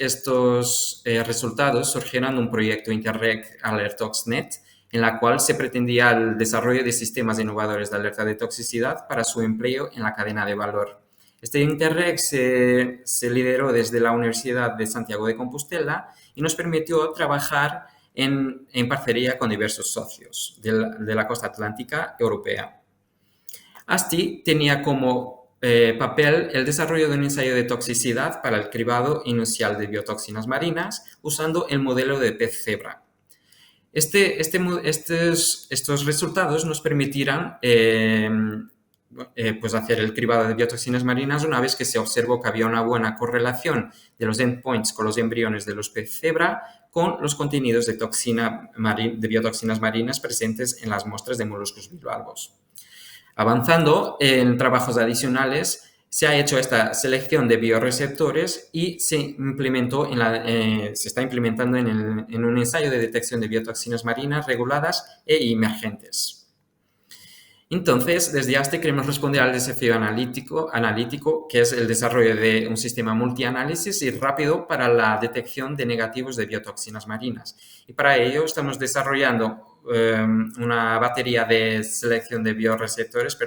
resultados surgieron de un proyecto Interreg AlertToxNet, en la cual se pretendía el desarrollo de sistemas innovadores de alerta de toxicidad para su empleo en la cadena de valor. Este Interreg se lideró desde la Universidad de Santiago de Compostela y nos permitió trabajar en parcería con diversos socios de la costa atlántica europea. ASTI tenía como papel el desarrollo de un ensayo de toxicidad para el cribado inicial de biotoxinas marinas usando el modelo de pez cebra. Estos resultados nos permitirán hacer el cribado de biotoxinas marinas una vez que se observó que había una buena correlación de los endpoints con los embriones de los pez cebra con los contenidos de biotoxinas marinas presentes en las muestras de moluscos bivalvos. Avanzando en trabajos adicionales, se ha hecho esta selección de bioreceptores y se está implementando en un ensayo de detección de biotoxinas marinas reguladas e emergentes. Entonces, desde ASTI queremos responder al desafío analítico, que es el desarrollo de un sistema multianálisis y rápido para la detección de negativos de biotoxinas marinas. Y para ello estamos desarrollando una batería de selección de bioreceptores,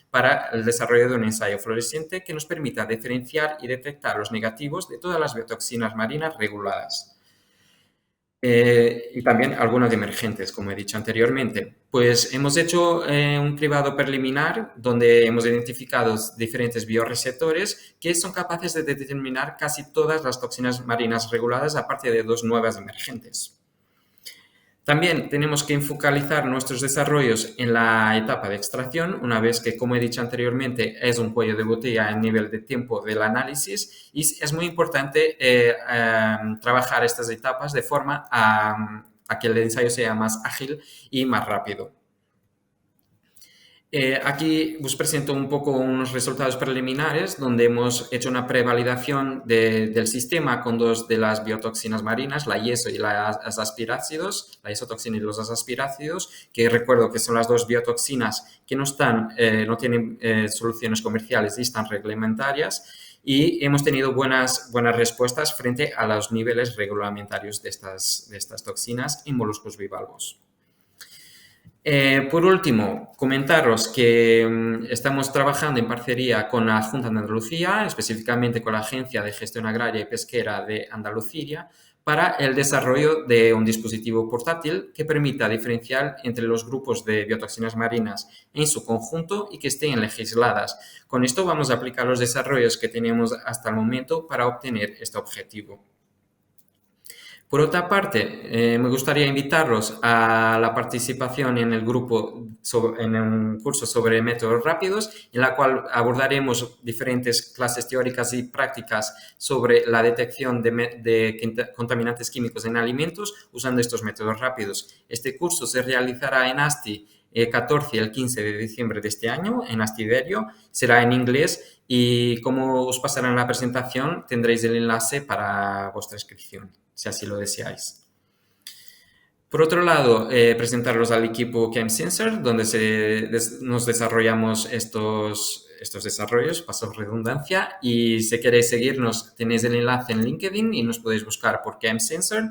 para el desarrollo de un ensayo fluorescente que nos permita diferenciar y detectar los negativos de todas las biotoxinas marinas reguladas. Y también algunas emergentes, como he dicho anteriormente. Pues hemos hecho un cribado preliminar donde hemos identificado diferentes bioreceptores que son capaces de determinar casi todas las toxinas marinas reguladas, aparte de 2 nuevas emergentes. También tenemos que focalizar nuestros desarrollos en la etapa de extracción, una vez que, como he dicho anteriormente, es un cuello de botella a nivel de tiempo del análisis, y es muy importante trabajar estas etapas de forma a que el ensayo sea más ágil y más rápido. Aquí os presento un poco unos resultados preliminares donde hemos hecho una prevalidación del sistema con dos de las biotoxinas marinas, la IESO y las aspirácidos, la isotoxina y los aspirácidos, que recuerdo que son las dos biotoxinas que no tienen soluciones comerciales y están reglamentarias, y hemos tenido buenas respuestas frente a los niveles reglamentarios de estas toxinas en moluscos bivalvos. Por último, comentaros que estamos trabajando en parcería con la Junta de Andalucía, específicamente con la Agencia de Gestión Agraria y Pesquera de Andalucía, para el desarrollo de un dispositivo portátil que permita diferenciar entre los grupos de biotoxinas marinas en su conjunto y que estén legisladas. Con esto vamos a aplicar los desarrollos que tenemos hasta el momento para obtener este objetivo. Por otra parte, me gustaría invitarlos a la participación en el grupo, en un curso sobre métodos rápidos, en la cual abordaremos diferentes clases teóricas y prácticas sobre la detección de contaminantes químicos en alimentos usando estos métodos rápidos. Este curso se realizará en ASTI el 14 y el 15 de diciembre de este año, en Astiberio. Será en inglés y, como os pasará en la presentación, tendréis el enlace para vuestra inscripción, si así lo deseáis. Por otro lado, presentaros al equipo ChemSensor, donde nos desarrollamos estos desarrollos, paso redundancia, y si queréis seguirnos tenéis el enlace en LinkedIn y nos podéis buscar por ChemSensor.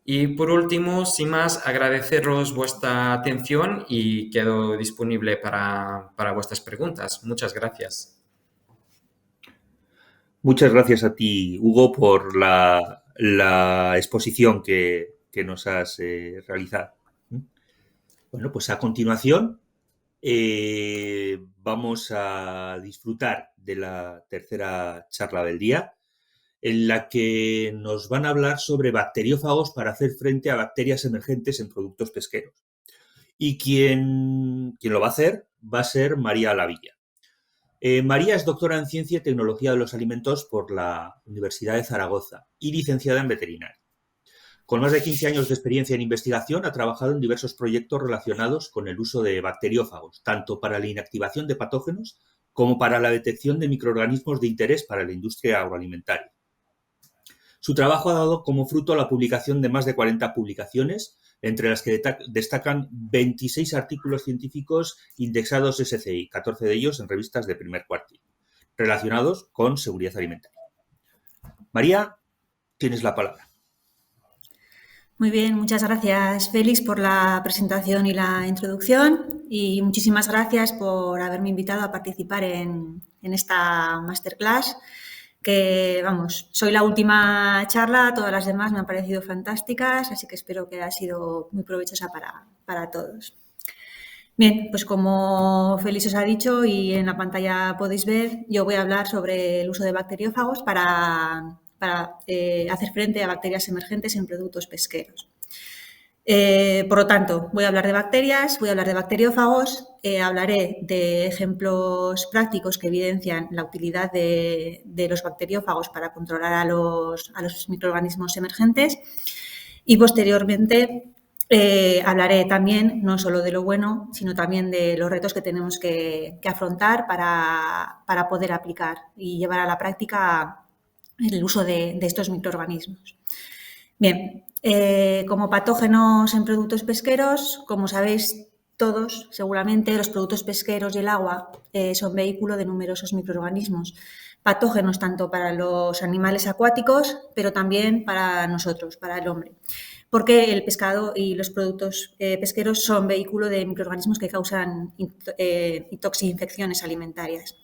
Y por último, sin más, agradeceros vuestra atención y quedo disponible para vuestras preguntas. Muchas gracias. Muchas gracias a ti, Hugo, por la exposición que nos has realizado. Bueno, pues a continuación vamos a disfrutar de la tercera charla del día, en la que nos van a hablar sobre bacteriófagos para hacer frente a bacterias emergentes en productos pesqueros. Y quien lo va a hacer va a ser María Lavilla. María es doctora en Ciencia y Tecnología de los Alimentos por la Universidad de Zaragoza y licenciada en Veterinaria. Con más de 15 años de experiencia en investigación, ha trabajado en diversos proyectos relacionados con el uso de bacteriófagos, tanto para la inactivación de patógenos como para la detección de microorganismos de interés para la industria agroalimentaria. Su trabajo ha dado como fruto la publicación de más de 40 publicaciones, entre las que destacan 26 artículos científicos indexados SCI, 14 de ellos en revistas de primer cuartil, relacionados con seguridad alimentaria. María, tienes la palabra. Muy bien, muchas gracias, Félix, por la presentación y la introducción, y muchísimas gracias por haberme invitado a participar en esta masterclass, que, vamos, soy la última charla, todas las demás me han parecido fantásticas, así que espero que haya sido muy provechosa para todos. Bien, pues como Félix os ha dicho y en la pantalla podéis ver, yo voy a hablar sobre el uso de bacteriófagos para hacer frente a bacterias emergentes en productos pesqueros. Por lo tanto, voy a hablar de bacterias, voy a hablar de bacteriófagos, hablaré de ejemplos prácticos que evidencian la utilidad de los bacteriófagos para controlar a los microorganismos emergentes, y posteriormente hablaré también no solo de lo bueno, sino también de los retos que tenemos que afrontar para poder aplicar y llevar a la práctica el uso de estos microorganismos. Bien, como patógenos en productos pesqueros, como sabéis todos, seguramente los productos pesqueros y el agua son vehículo de numerosos microorganismos, patógenos tanto para los animales acuáticos, pero también para nosotros, para el hombre, porque el pescado y los productos pesqueros son vehículo de microorganismos que causan toxinfecciones alimentarias.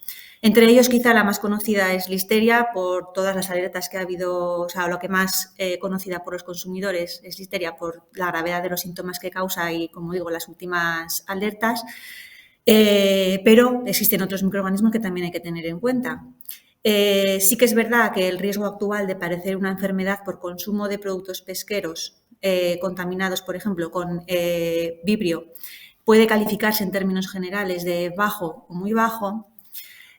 Entre ellos, quizá la más conocida es Listeria, por todas las alertas que ha habido, o sea, lo que más conocida por los consumidores es Listeria por la gravedad de los síntomas que causa y, como digo, las últimas alertas, pero existen otros microorganismos que también hay que tener en cuenta. Sí que es verdad que el riesgo actual de padecer una enfermedad por consumo de productos pesqueros contaminados, por ejemplo, con vibrio, puede calificarse en términos generales de bajo o muy bajo.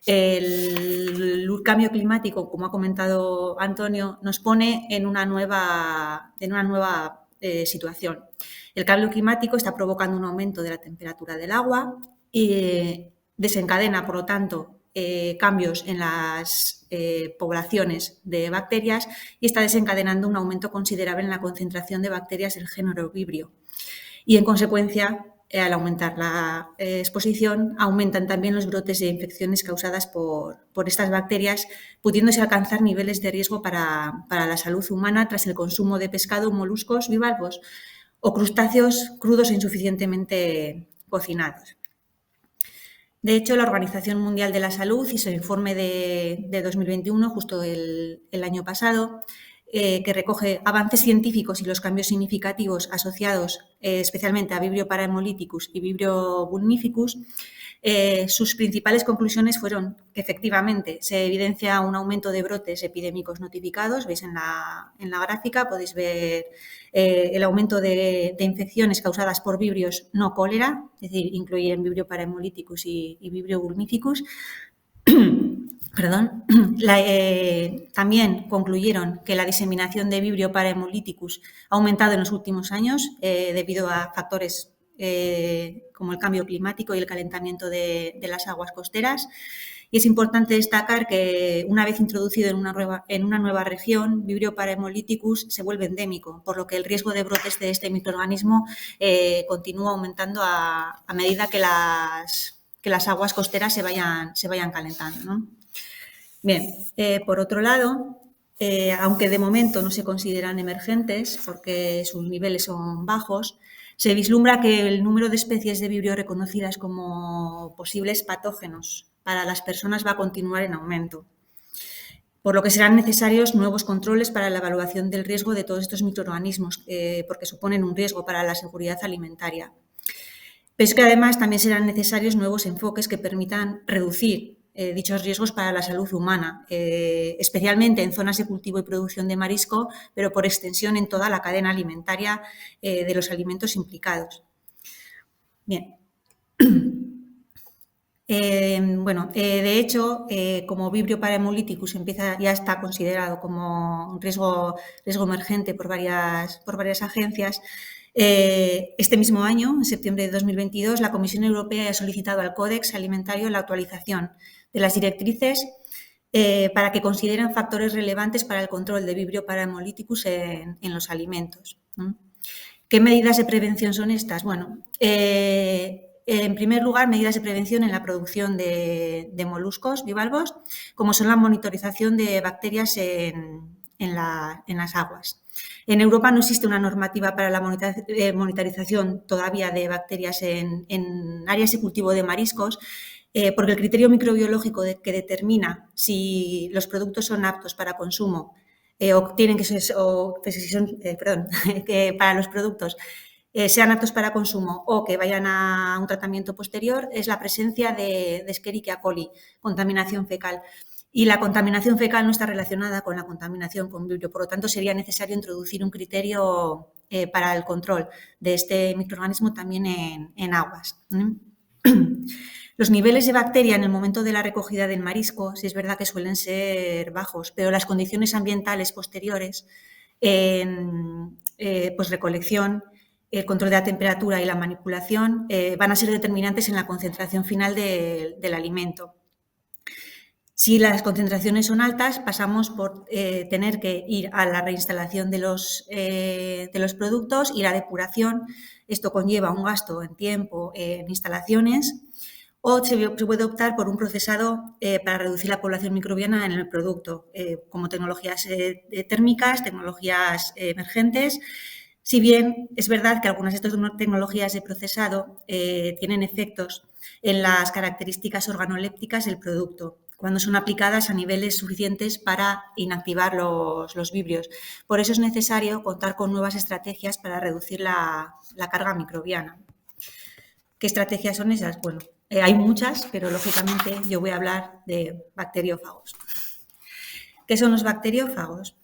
El cambio climático, como ha comentado Antonio, nos pone en una nueva situación. El cambio climático está provocando un aumento de la temperatura del agua y desencadena, por lo tanto, cambios en las poblaciones de bacterias y está desencadenando un aumento considerable en la concentración de bacterias del género Vibrio. Y, en consecuencia, al aumentar la exposición, aumentan también los brotes de infecciones causadas por estas bacterias, pudiéndose alcanzar niveles de riesgo para la salud humana tras el consumo de pescado, moluscos, bivalvos o crustáceos crudos e insuficientemente cocinados. De hecho, la Organización Mundial de la Salud hizo el informe de 2021, justo el año pasado, que recoge avances científicos y los cambios significativos asociados especialmente a Vibrio parahemolyticus y Vibrio vulnificus. Sus principales conclusiones fueron que efectivamente se evidencia un aumento de brotes epidémicos notificados. Veis en la gráfica, podéis ver el aumento de infecciones causadas por vibrios no cólera, es decir, incluyen Vibrio parahemolyticus y Vibrio vulnificus. Perdón. También concluyeron que la diseminación de Vibrio parahemolyticus ha aumentado en los últimos años debido a factores como el cambio climático y el calentamiento de las aguas costeras. Y es importante destacar que una vez introducido en una nueva región, Vibrio parahemolyticus se vuelve endémico, por lo que el riesgo de brotes de este microorganismo continúa aumentando a medida que las aguas costeras se vayan calentando, ¿no? Bien, por otro lado, aunque de momento no se consideran emergentes porque sus niveles son bajos, se vislumbra que el número de especies de vibrio reconocidas como posibles patógenos para las personas va a continuar en aumento, por lo que serán necesarios nuevos controles para la evaluación del riesgo de todos estos microorganismos, porque suponen un riesgo para la seguridad alimentaria. Pero es que además también serán necesarios nuevos enfoques que permitan reducir dichos riesgos para la salud humana, especialmente en zonas de cultivo y producción de marisco, pero por extensión en toda la cadena alimentaria de los alimentos implicados. Bien. De hecho, como Vibrio parahemolyticus ya está considerado como un riesgo emergente por varias agencias, este mismo año, en septiembre de 2022, la Comisión Europea ha solicitado al Códex Alimentario la actualización de las directrices para que consideren factores relevantes para el control de Vibrio parahemolyticus en los alimentos, ¿no? ¿Qué medidas de prevención son estas? Bueno, en primer lugar, medidas de prevención en la producción de moluscos bivalvos, como son la monitorización de bacterias en las aguas. En Europa no existe una normativa para la monitorización todavía de bacterias en áreas de cultivo de mariscos, porque el criterio microbiológico que determina si los productos son aptos para consumo que para los productos sean aptos para consumo o que vayan a un tratamiento posterior es la presencia de Escherichia coli, contaminación fecal. Y la contaminación fecal no está relacionada con la contaminación con vibrio, por lo tanto sería necesario introducir un criterio para el control de este microorganismo también en aguas. Los niveles de bacteria en el momento de la recogida del marisco, sí es verdad que suelen ser bajos, pero las condiciones ambientales posteriores, pues recolección, el control de la temperatura y la manipulación van a ser determinantes en la concentración final del alimento. Si las concentraciones son altas, pasamos por tener que ir a la reinstalación de los productos y la depuración. Esto conlleva un gasto en tiempo, en instalaciones, o se puede optar por un procesado para reducir la población microbiana en el producto, como tecnologías térmicas, tecnologías emergentes. Si bien es verdad que algunas de estas tecnologías de procesado tienen efectos en las características organolépticas del producto, cuando son aplicadas a niveles suficientes para inactivar los vibrios. Por eso es necesario contar con nuevas estrategias para reducir la carga microbiana. ¿Qué estrategias son esas? Bueno, hay muchas, pero lógicamente yo voy a hablar de bacteriófagos. ¿Qué son los bacteriófagos?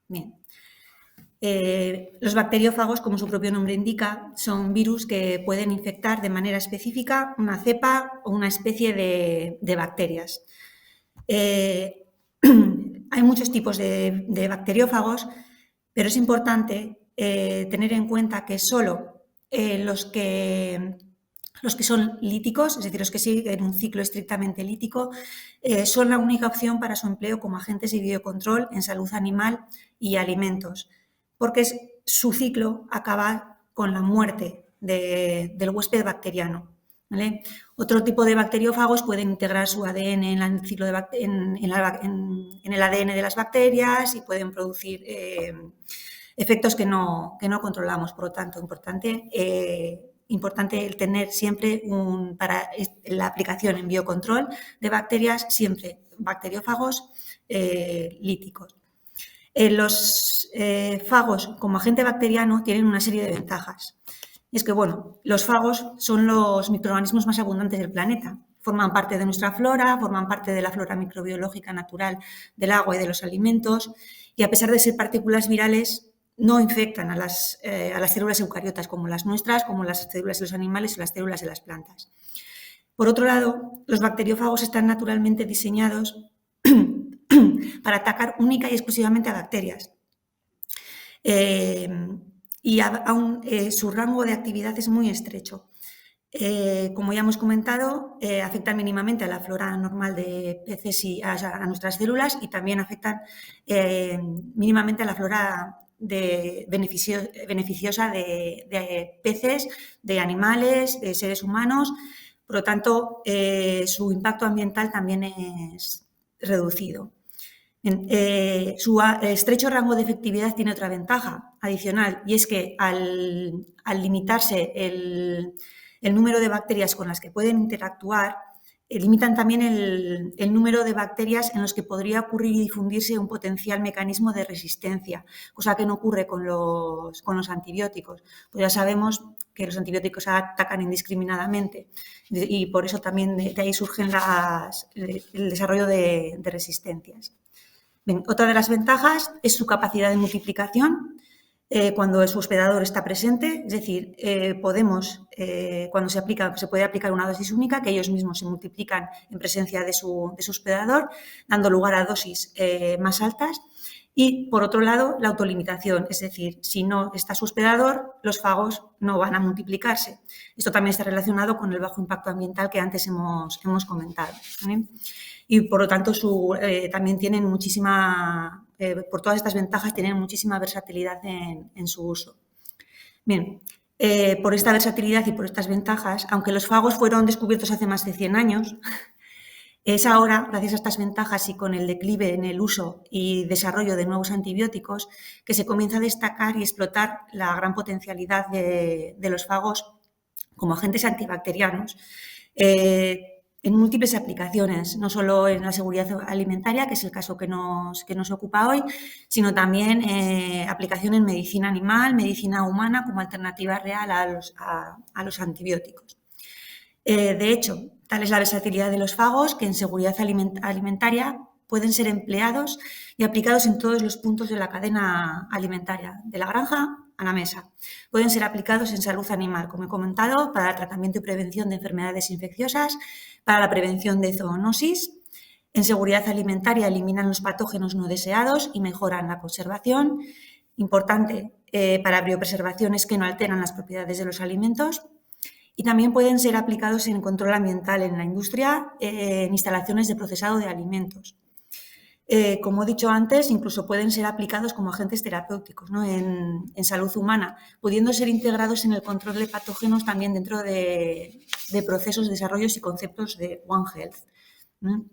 Bien. Los bacteriófagos, como su propio nombre indica, son virus que pueden infectar de manera específica una cepa o una especie de bacterias. Hay muchos tipos de bacteriófagos, pero es importante tener en cuenta que solo los que son líticos, es decir, los que siguen un ciclo estrictamente lítico, son la única opción para su empleo como agentes de biocontrol en salud animal y alimentos, porque su ciclo acaba con la muerte del huésped bacteriano. ¿Vale? Otro tipo de bacteriófagos pueden integrar su ADN en el ciclo en el ADN de las bacterias y pueden producir efectos que no controlamos. Por lo tanto, importante el tener siempre para la aplicación en biocontrol de bacterias, siempre bacteriófagos líticos. Los fagos como agente bacteriano tienen una serie de ventajas. Y es que, bueno, los fagos son los microorganismos más abundantes del planeta. Forman parte de nuestra flora, forman parte de la flora microbiológica natural del agua y de los alimentos, y a pesar de ser partículas virales, no infectan a las células eucariotas como las nuestras, como las células de los animales o las células de las plantas. Por otro lado, los bacteriófagos están naturalmente diseñados para atacar única y exclusivamente a bacterias. Y aún su rango de actividad es muy estrecho. Como ya hemos comentado, afectan mínimamente a la flora normal de peces y a nuestras células, y también afectan mínimamente a la flora beneficiosa de peces, de animales, de seres humanos. Por lo tanto, su impacto ambiental también es reducido. Su estrecho rango de efectividad tiene otra ventaja adicional, y es que al limitarse el número de bacterias con las que pueden interactuar, limitan también el número de bacterias en los que podría ocurrir y difundirse un potencial mecanismo de resistencia, cosa que no ocurre con los antibióticos. Pues ya sabemos que los antibióticos atacan indiscriminadamente y por eso también de ahí surgen el desarrollo de resistencias. Bien, otra de las ventajas es su capacidad de multiplicación cuando su hospedador está presente, es decir, cuando se puede aplicar una dosis única, que ellos mismos se multiplican en presencia de su hospedador, dando lugar a dosis más altas. Y, por otro lado, la autolimitación, es decir, si no está su hospedador, los fagos no van a multiplicarse. Esto también está relacionado con el bajo impacto ambiental que antes hemos comentado, ¿vale? Y, por lo tanto, también tienen muchísima, por todas estas ventajas, tienen muchísima versatilidad en su uso. Bien, por esta versatilidad y por estas ventajas, aunque los fagos fueron descubiertos hace más de 100 años, es ahora, gracias a estas ventajas y con el declive en el uso y desarrollo de nuevos antibióticos, que se comienza a destacar y explotar la gran potencialidad de los fagos como agentes antibacterianos en múltiples aplicaciones, no solo en la seguridad alimentaria, que es el caso que nos ocupa hoy, sino también aplicación en medicina animal, medicina humana, como alternativa real a los antibióticos. De hecho, tal es la versatilidad de los fagos que en seguridad alimentaria pueden ser empleados y aplicados en todos los puntos de la cadena alimentaria, de la granja a la mesa. Pueden ser aplicados en salud animal, como he comentado, para el tratamiento y prevención de enfermedades infecciosas, para la prevención de zoonosis. En seguridad alimentaria eliminan los patógenos no deseados y mejoran la conservación. Importante para biopreservación es que no alteran las propiedades de los alimentos. Y también pueden ser aplicados en control ambiental en la industria, en instalaciones de procesado de alimentos. Como he dicho antes, incluso pueden ser aplicados como agentes terapéuticos, ¿no? en salud humana, pudiendo ser integrados en el control de patógenos también dentro de procesos, desarrollos y conceptos de One Health, ¿no?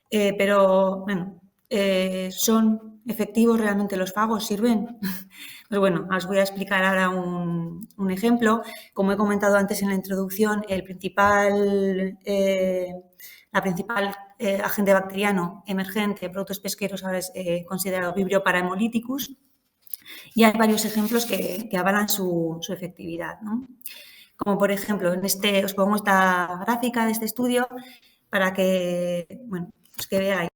Pero, bueno, ¿son efectivos realmente los fagos? ¿Sirven? Pues bueno, os voy a explicar ahora un ejemplo. Como he comentado antes en la introducción, la principal agente bacteriano emergente de productos pesqueros ahora es considerado Vibrio parahemolyticus, y hay varios ejemplos que avalan su efectividad, ¿no? Como por ejemplo, os pongo esta gráfica de este estudio para que, bueno, pues que veáis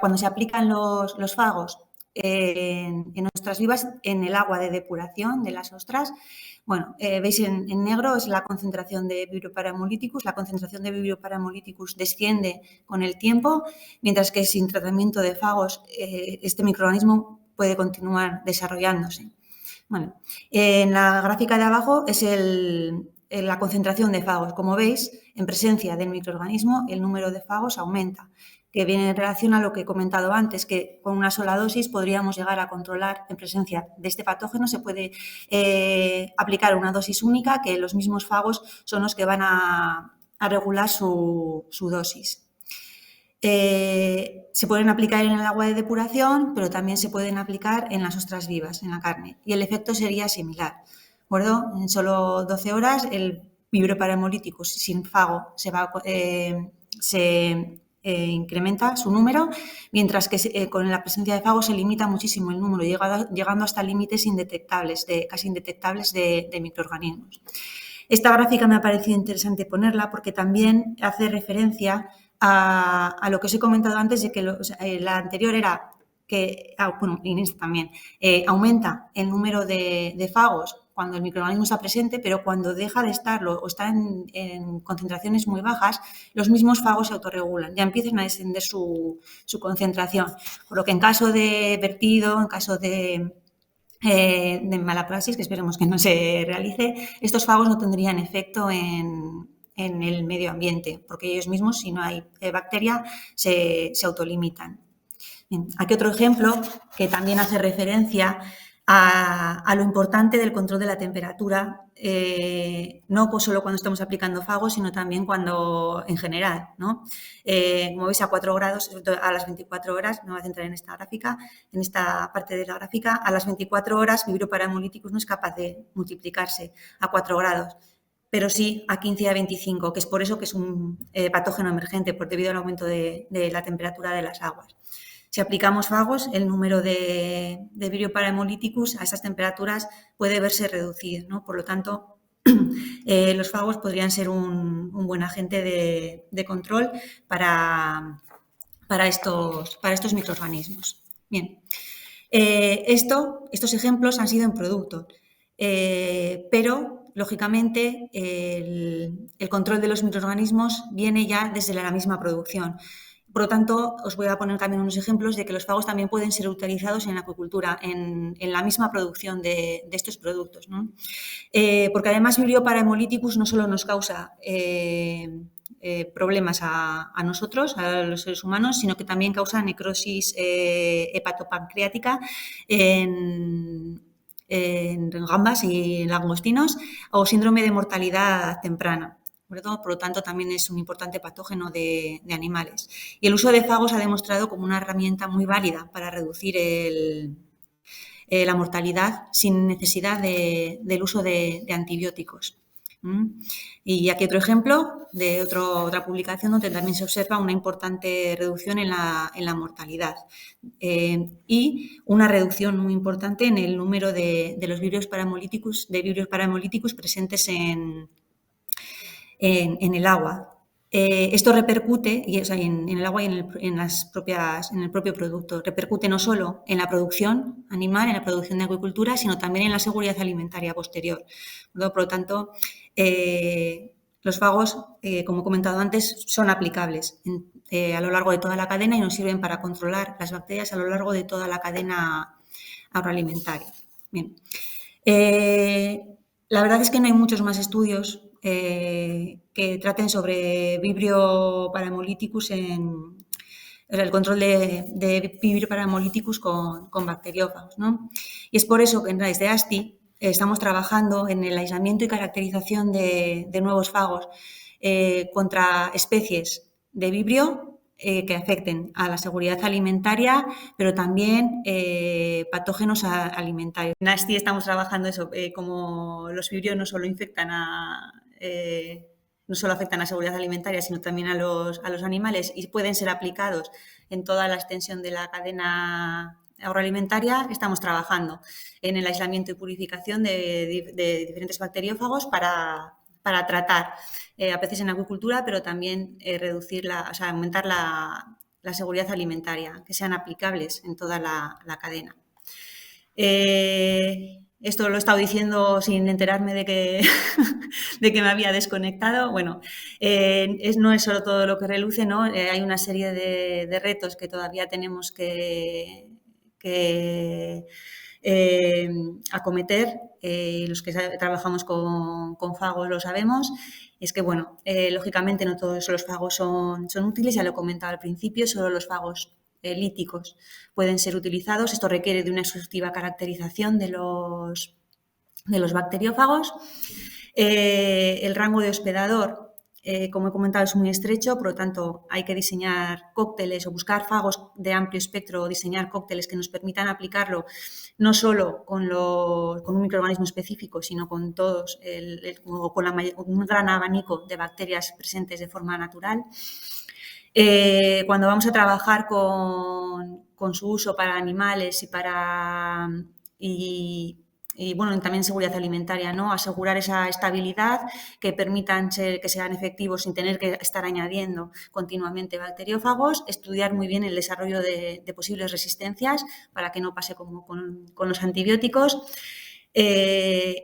cuando se aplican los fagos en ostras vivas en el agua de depuración de las ostras. Bueno, veis en negro es la concentración de Vibrio parahemolyticus. La concentración de Vibrio parahemolyticus desciende con el tiempo, mientras que sin tratamiento de fagos este microorganismo puede continuar desarrollándose. Bueno, en la gráfica de abajo es la concentración de fagos. Como veis, en presencia del microorganismo el número de fagos aumenta, que viene en relación a lo que he comentado antes, que con una sola dosis podríamos llegar a controlar en presencia de este patógeno. Se puede aplicar una dosis única, que los mismos fagos son los que van a regular su dosis. Se pueden aplicar en el agua de depuración, pero también se pueden aplicar en las ostras vivas, en la carne, y el efecto sería similar. ¿De acuerdo? En solo 12 horas el Vibrio parahemolyticus sin fago se incrementa su número, mientras que con la presencia de fago se limita muchísimo el número, llegando hasta límites indetectables, casi indetectables de microorganismos. Esta gráfica me ha parecido interesante ponerla porque también hace referencia a lo que os he comentado antes, de que la anterior era que, bueno, y en esta también, aumenta el número de fagos cuando el microorganismo está presente, pero cuando deja de estarlo o está en concentraciones muy bajas, los mismos fagos se autorregulan, ya empiezan a descender su concentración. Por lo que en caso de vertido, en caso de malapraxis, que esperemos que no se realice, estos fagos no tendrían efecto en el medio ambiente, porque ellos mismos, si no hay bacteria, se autolimitan. Bien, aquí otro ejemplo que también hace referencia a lo importante del control de la temperatura, no solo cuando estamos aplicando fagos, sino también cuando en general, ¿no? Como veis, a 4 grados, a las 24 horas, me voy a centrar en esta gráfica, en esta parte de la gráfica, a las 24 horas Vibrio parahemolyticus no es capaz de multiplicarse a 4 grados, pero sí a 15 y a 25, que es por eso que es un patógeno emergente, debido al aumento de la temperatura de las aguas. Si aplicamos fagos, el número de Vibrio parahemolyticus a esas temperaturas puede verse reducido, ¿no? Por lo tanto, los fagos podrían ser un buen agente de control para estos microorganismos. Bien, estos ejemplos han sido en producto, pero lógicamente el control de los microorganismos viene ya desde la misma producción. Por lo tanto, os voy a poner también unos ejemplos de que los fagos también pueden ser utilizados en la acuicultura, en la misma producción de estos productos, ¿no? Porque además Vibrio parahemolyticus no solo nos causa problemas a nosotros, a los seres humanos, sino que también causa necrosis hepatopancreática en gambas y langostinos, o síndrome de mortalidad temprana. Por lo tanto, también es un importante patógeno de animales. Y el uso de fagos ha demostrado como una herramienta muy válida para reducir la mortalidad sin necesidad del uso de antibióticos. Y aquí otro ejemplo de otra publicación donde también se observa una importante reducción en la mortalidad y una reducción muy importante en el número de los Vibrios parahemolyticus presentes en el agua. Esto repercute, en el agua y en el propio producto, repercute no solo en la producción animal, en la producción de acuicultura, sino también en la seguridad alimentaria posterior. Por lo tanto, los fagos, como he comentado antes, son aplicables a lo largo de toda la cadena y nos sirven para controlar las bacterias a lo largo de toda la cadena agroalimentaria. Bien. La verdad es que no hay muchos más estudios que traten sobre Vibrio parahemolyticus el control de Vibrio parahemolyticus con bacteriófagos, ¿no? Y es por eso que desde ASTI estamos trabajando en el aislamiento y caracterización de nuevos fagos contra especies de Vibrio que afecten a la seguridad alimentaria, pero también patógenos alimentarios. En ASTI estamos trabajando eso, como los Vibrios no solo afectan a la seguridad alimentaria, sino también a los animales y pueden ser aplicados en toda la extensión de la cadena agroalimentaria. Estamos trabajando en el aislamiento y purificación de diferentes bacteriófagos para tratar a veces en acuicultura, pero también aumentar la la seguridad alimentaria, que sean aplicables en toda la cadena. Esto lo he estado diciendo sin enterarme de que, de que me había desconectado. Bueno, no es solo todo lo que reluce, ¿no? Hay una serie de retos que todavía tenemos que acometer. Los que trabajamos con fagos lo sabemos. Es que, bueno, lógicamente no todos los fagos son útiles, ya lo he comentado al principio, solo los fagos líticos pueden ser utilizados. Esto requiere de una exhaustiva caracterización de los bacteriófagos. El rango de hospedador, como he comentado, es muy estrecho, por lo tanto hay que diseñar cócteles o buscar fagos de amplio espectro o diseñar cócteles que nos permitan aplicarlo no solo con un microorganismo específico, sino con todos, con un gran abanico de bacterias presentes de forma natural. Cuando vamos a trabajar con su uso para animales y bueno, también seguridad alimentaria, ¿no? Asegurar esa estabilidad que permitan que sean efectivos sin tener que estar añadiendo continuamente bacteriófagos, estudiar muy bien el desarrollo de posibles resistencias para que no pase como con los antibióticos.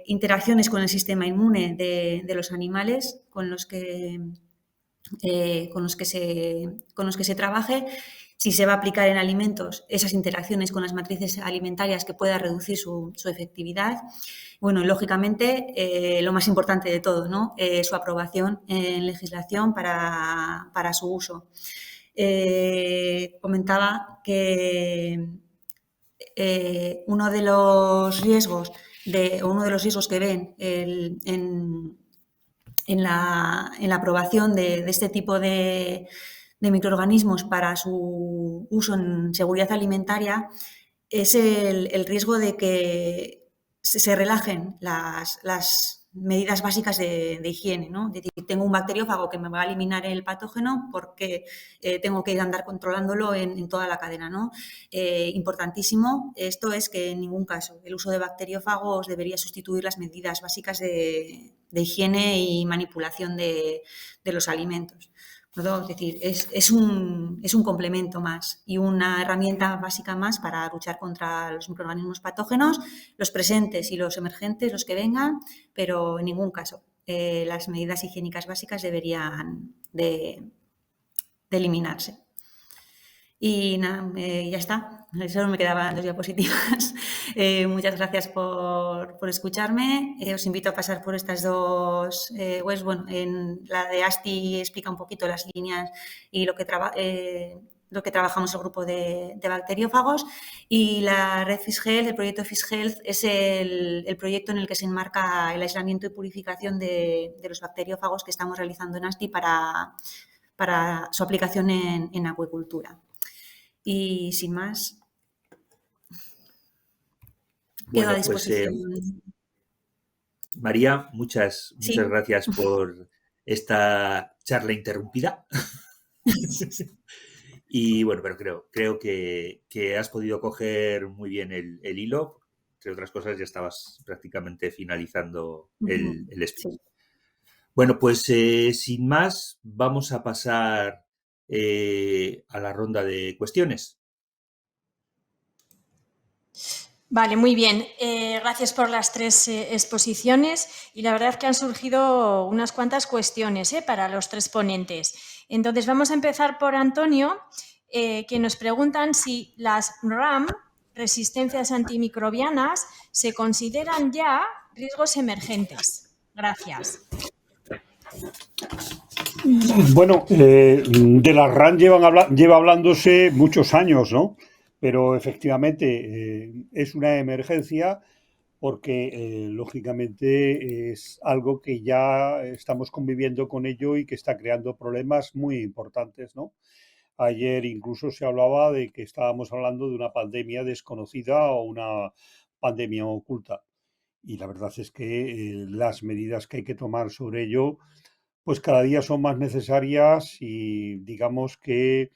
Interacciones con el sistema inmune de los animales con los que se trabaje, si se va a aplicar en alimentos, esas interacciones con las matrices alimentarias que pueda reducir su efectividad. Bueno, y lógicamente, lo más importante de todo, ¿no? Su aprobación en legislación para su uso. Comentaba que uno de los riesgos que ven en la aprobación de este tipo de microorganismos para su uso en seguridad alimentaria es el riesgo de que se relajen las medidas básicas de higiene, ¿no? Es decir, tengo un bacteriófago que me va a eliminar el patógeno porque tengo que andar controlándolo en toda la cadena, ¿no? Importantísimo esto es que en ningún caso el uso de bacteriófagos debería sustituir las medidas básicas de higiene y manipulación de los alimentos. Es decir, es un complemento más y una herramienta básica más para luchar contra los microorganismos patógenos, los presentes y los emergentes, los que vengan, pero en ningún caso las medidas higiénicas básicas deberían de eliminarse. Y nada, ya está. Solo me quedaban 2 diapositivas. Muchas gracias por escucharme. Os invito a pasar por estas 2 webs. Bueno, en la de ASTI explica un poquito las líneas y lo que trabajamos el grupo de bacteriófagos. Y la red Fish Health, el proyecto Fish Health, es el proyecto en el que se enmarca el aislamiento y purificación de los bacteriófagos que estamos realizando en ASTI para su aplicación en acuicultura. Y sin más, quedo a disposición. María, muchas gracias por esta charla interrumpida. Y bueno, pero creo que has podido coger muy bien el hilo. Entre otras cosas, ya estabas prácticamente finalizando el speech. Sí. Bueno, pues sin más, vamos a pasar a la ronda de cuestiones. Vale, muy bien. Gracias por las 3 exposiciones y la verdad es que han surgido unas cuantas cuestiones para los 3 ponentes. Entonces, vamos a empezar por Antonio, que nos preguntan si las RAM, resistencias antimicrobianas, se consideran ya riesgos emergentes. Gracias. Bueno, de las RAM lleva hablándose muchos años, ¿no? Pero efectivamente es una emergencia porque lógicamente es algo que ya estamos conviviendo con ello y que está creando problemas muy importantes, ¿no? Ayer incluso se hablaba de que estábamos hablando de una pandemia desconocida o una pandemia oculta. Y la verdad es que las medidas que hay que tomar sobre ello, pues cada día son más necesarias y digamos que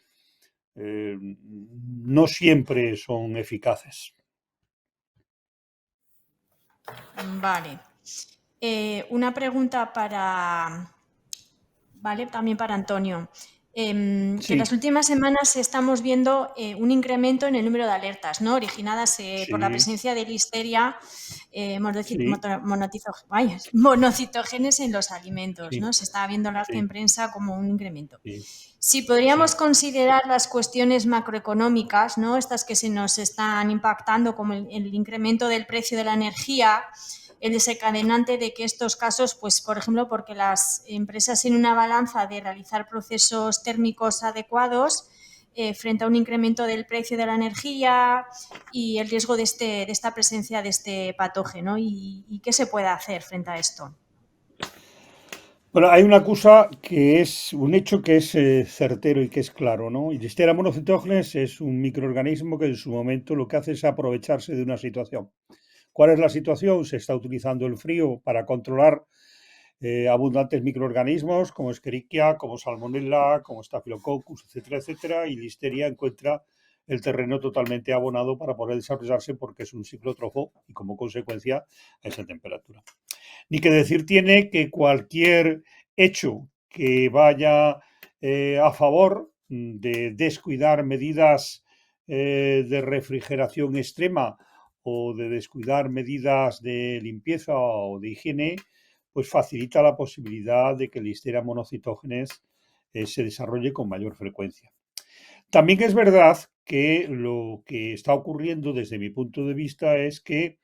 no siempre son eficaces. Vale. Una pregunta también para Antonio. que en Sí, las últimas semanas estamos viendo un incremento en el número de alertas, ¿no? Originadas por la sí, presencia de Listeria sí, monocitógenes en los alimentos, sí, ¿no? Se está viendo la sí, en prensa como un incremento. sí, Si podríamos sí. considerar las cuestiones macroeconómicas, ¿no? Estas que se nos están impactando, como el incremento del precio de la energía, el desencadenante de que estos casos, pues, por ejemplo, porque las empresas en una balanza de realizar procesos térmicos adecuados frente a un incremento del precio de la energía y el riesgo de esta presencia de este patógeno. ¿Y qué se puede hacer frente a esto? Bueno, hay una cosa que es un hecho que es certero y que es claro, ¿no? Y Listeria monocytogenes es un microorganismo que en su momento lo que hace es aprovecharse de una situación. ¿Cuál es la situación? Se está utilizando el frío para controlar abundantes microorganismos como Escherichia, como Salmonella, como Staphylococcus, etcétera, etcétera, y Listeria encuentra el terreno totalmente abonado para poder desarrollarse porque es un ciclótrofo y como consecuencia a esa temperatura. Ni que decir tiene que cualquier hecho que vaya a favor de descuidar medidas de refrigeración extrema o de descuidar medidas de limpieza o de higiene, pues facilita la posibilidad de que Listeria monocytogenes se desarrolle con mayor frecuencia. También es verdad que lo que está ocurriendo desde mi punto de vista es que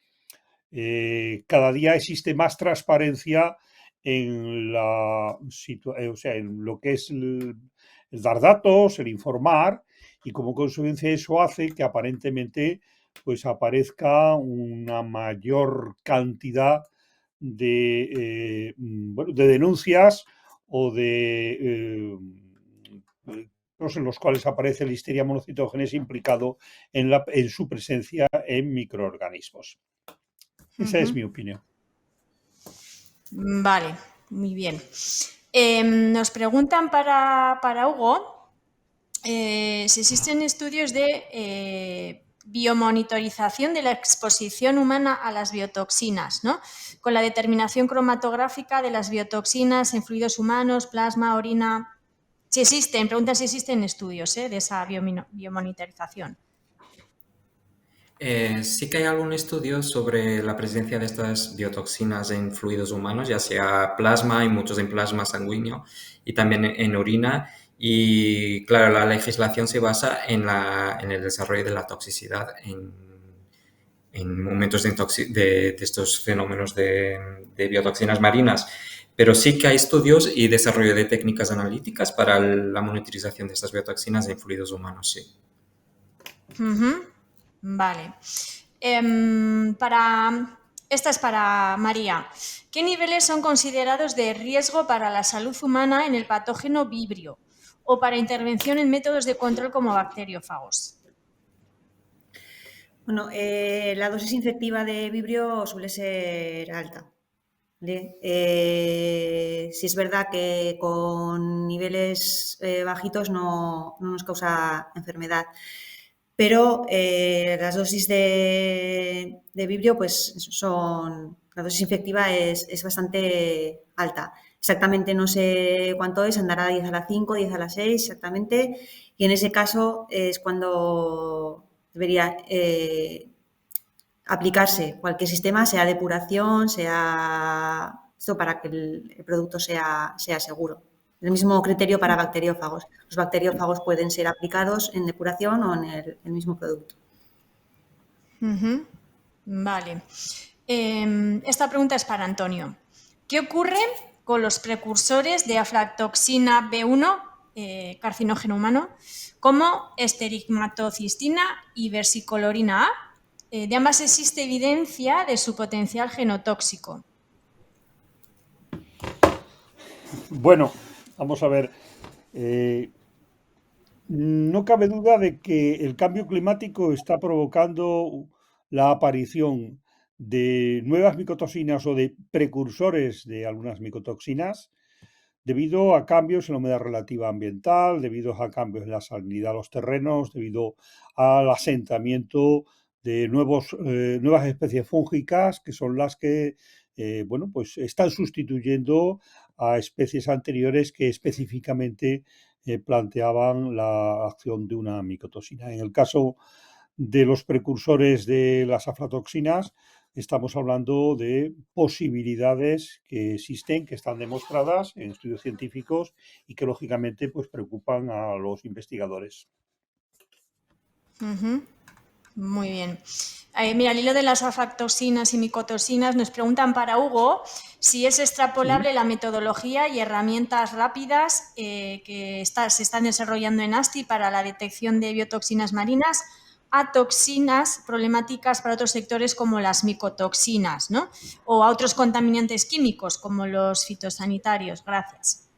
cada día existe más transparencia en o sea, en lo que es el dar datos, el informar, y como consecuencia eso hace que aparentemente pues aparezca una mayor cantidad bueno, de denuncias o de en los cuales aparece Listeria monocytogenes implicado en su presencia en microorganismos. Esa es mi opinión. Vale, muy bien. Nos preguntan para Hugo si existen estudios de biomonitorización de la exposición humana a las biotoxinas, ¿no? Con la determinación cromatográfica de las biotoxinas en fluidos humanos, plasma, orina. Si existen, pregunta si existen estudios de esa biomonitorización. Sí que hay algún estudio sobre la presencia de estas biotoxinas en fluidos humanos, ya sea plasma, hay muchos en plasma sanguíneo y también en orina. Y claro, la legislación se basa en el desarrollo de la toxicidad en momentos de estos fenómenos de biotoxinas marinas. Pero sí que hay estudios y desarrollo de técnicas analíticas para la monitorización de estas biotoxinas en fluidos humanos, sí. Vale. Esta es para María. ¿Qué niveles son considerados de riesgo para la salud humana en el patógeno Vibrio o para intervención en métodos de control como bacteriófagos? Bueno, la dosis infectiva de Vibrio suele ser alta. ¿Vale? Sí es verdad que con niveles bajitos no nos causa enfermedad, pero las dosis de Vibrio, pues la dosis infectiva es bastante alta. Exactamente no sé cuánto es, andará 10 a la 5, 10 a la 6 exactamente, y en ese caso es cuando debería aplicarse cualquier sistema, sea depuración, sea esto para que el producto sea seguro. El mismo criterio para bacteriófagos. Los bacteriófagos pueden ser aplicados en depuración o en el mismo producto. Vale. Esta pregunta es para Antonio. ¿Qué ocurre con los precursores de aflatoxina B1, carcinógeno humano, como esterigmatocistina y versicolorina A? De ambas existe evidencia de su potencial genotóxico. Bueno, vamos a ver. No cabe duda de que el cambio climático está provocando la aparición de nuevas micotoxinas o de precursores de algunas micotoxinas debido a cambios en la humedad relativa ambiental, debido a cambios en la salinidad de los terrenos, debido al asentamiento de nuevas especies fúngicas que son las que bueno, pues están sustituyendo a especies anteriores que específicamente planteaban la acción de una micotoxina. En el caso de los precursores de las aflatoxinas, estamos hablando de posibilidades que existen, que están demostradas en estudios científicos y que lógicamente pues preocupan a los investigadores. Muy bien. Mira, al hilo de las aflatoxinas y micotoxinas, nos preguntan para Hugo si es extrapolable la metodología y herramientas rápidas que se están desarrollando en ASTI para la detección de biotoxinas marinas a toxinas problemáticas para otros sectores como las micotoxinas, ¿no? O a otros contaminantes químicos como los fitosanitarios. Gracias.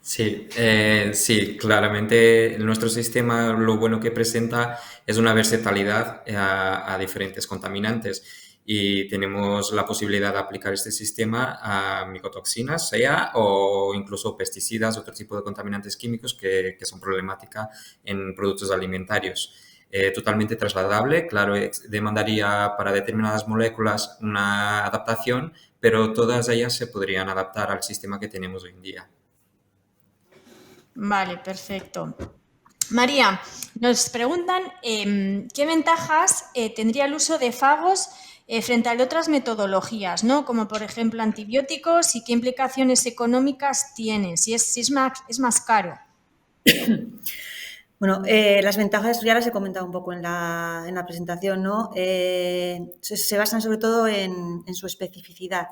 Sí, sí, claramente nuestro sistema lo bueno que presenta es una versatilidad a diferentes contaminantes y tenemos la posibilidad de aplicar este sistema a micotoxinas, sea o incluso pesticidas, otro tipo de contaminantes químicos que son problemática en productos alimentarios. Totalmente trasladable, claro, demandaría para determinadas moléculas una adaptación, pero todas ellas se podrían adaptar al sistema que tenemos hoy en día. Vale, perfecto. María, nos preguntan qué ventajas tendría el uso de fagos frente a otras metodologías, ¿no? Como por ejemplo antibióticos, y qué implicaciones económicas tienen, si es más caro. Bueno, las ventajas ya las he comentado un poco en la presentación, ¿no? Se basan sobre todo en su especificidad.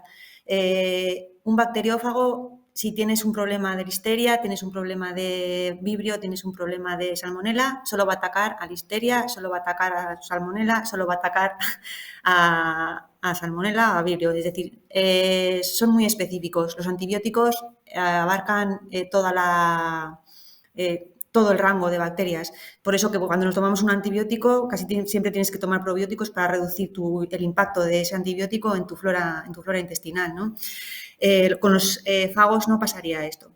Un bacteriófago, si tienes un problema de listeria, tienes un problema de vibrio, tienes un problema de salmonela, solo va a atacar a listeria, solo va a atacar a salmonela, solo va a atacar a salmonela, a vibrio. Es decir, son muy específicos. Los antibióticos abarcan todo el rango de bacterias. Por eso que cuando nos tomamos un antibiótico, casi siempre tienes que tomar probióticos para reducir el impacto de ese antibiótico en tu flora intestinal, ¿no? Con los fagos no pasaría esto.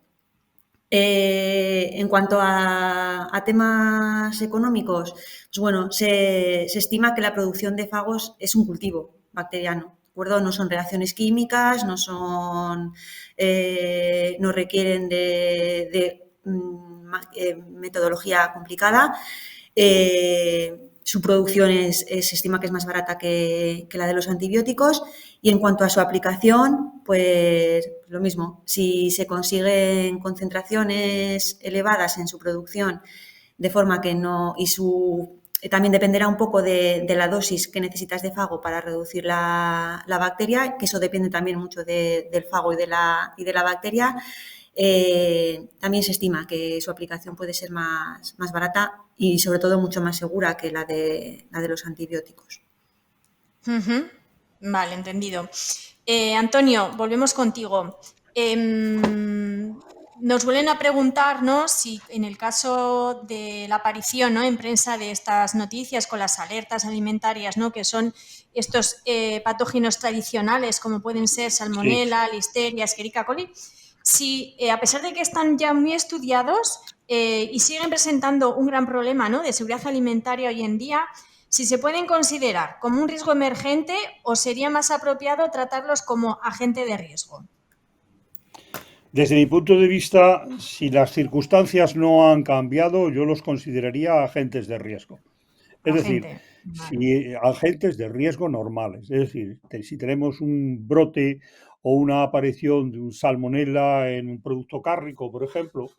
En cuanto a temas económicos, pues bueno, se estima que la producción de fagos es un cultivo bacteriano. ¿De acuerdo? No son reacciones químicas, no requieren de metodología complicada. Su producción se estima que es más barata que la de los antibióticos, y en cuanto a su aplicación, pues lo mismo. Si se consiguen concentraciones elevadas en su producción, de forma que no... También dependerá un poco de la dosis que necesitas de fago para reducir la bacteria, que eso depende también mucho del fago y de la bacteria. También se estima que su aplicación puede ser más barata y sobre todo mucho más segura que la de los antibióticos. Vale, entendido. Antonio, volvemos contigo. Nos vuelven a preguntar, ¿no?, si en el caso de la aparición, ¿no?, en prensa de estas noticias con las alertas alimentarias, ¿no?, que son estos patógenos tradicionales como pueden ser salmonella, listeria, escherichia coli, si a pesar de que están ya muy estudiados y siguen presentando un gran problema, ¿no?, de seguridad alimentaria hoy en día, si se pueden considerar como un riesgo emergente o sería más apropiado tratarlos como agente de riesgo. Desde mi punto de vista, si las circunstancias no han cambiado, yo los consideraría agentes de riesgo. Es decir, si agentes de riesgo normales. Es decir, si tenemos un brote o una aparición de un salmonella en un producto cárnico, por ejemplo,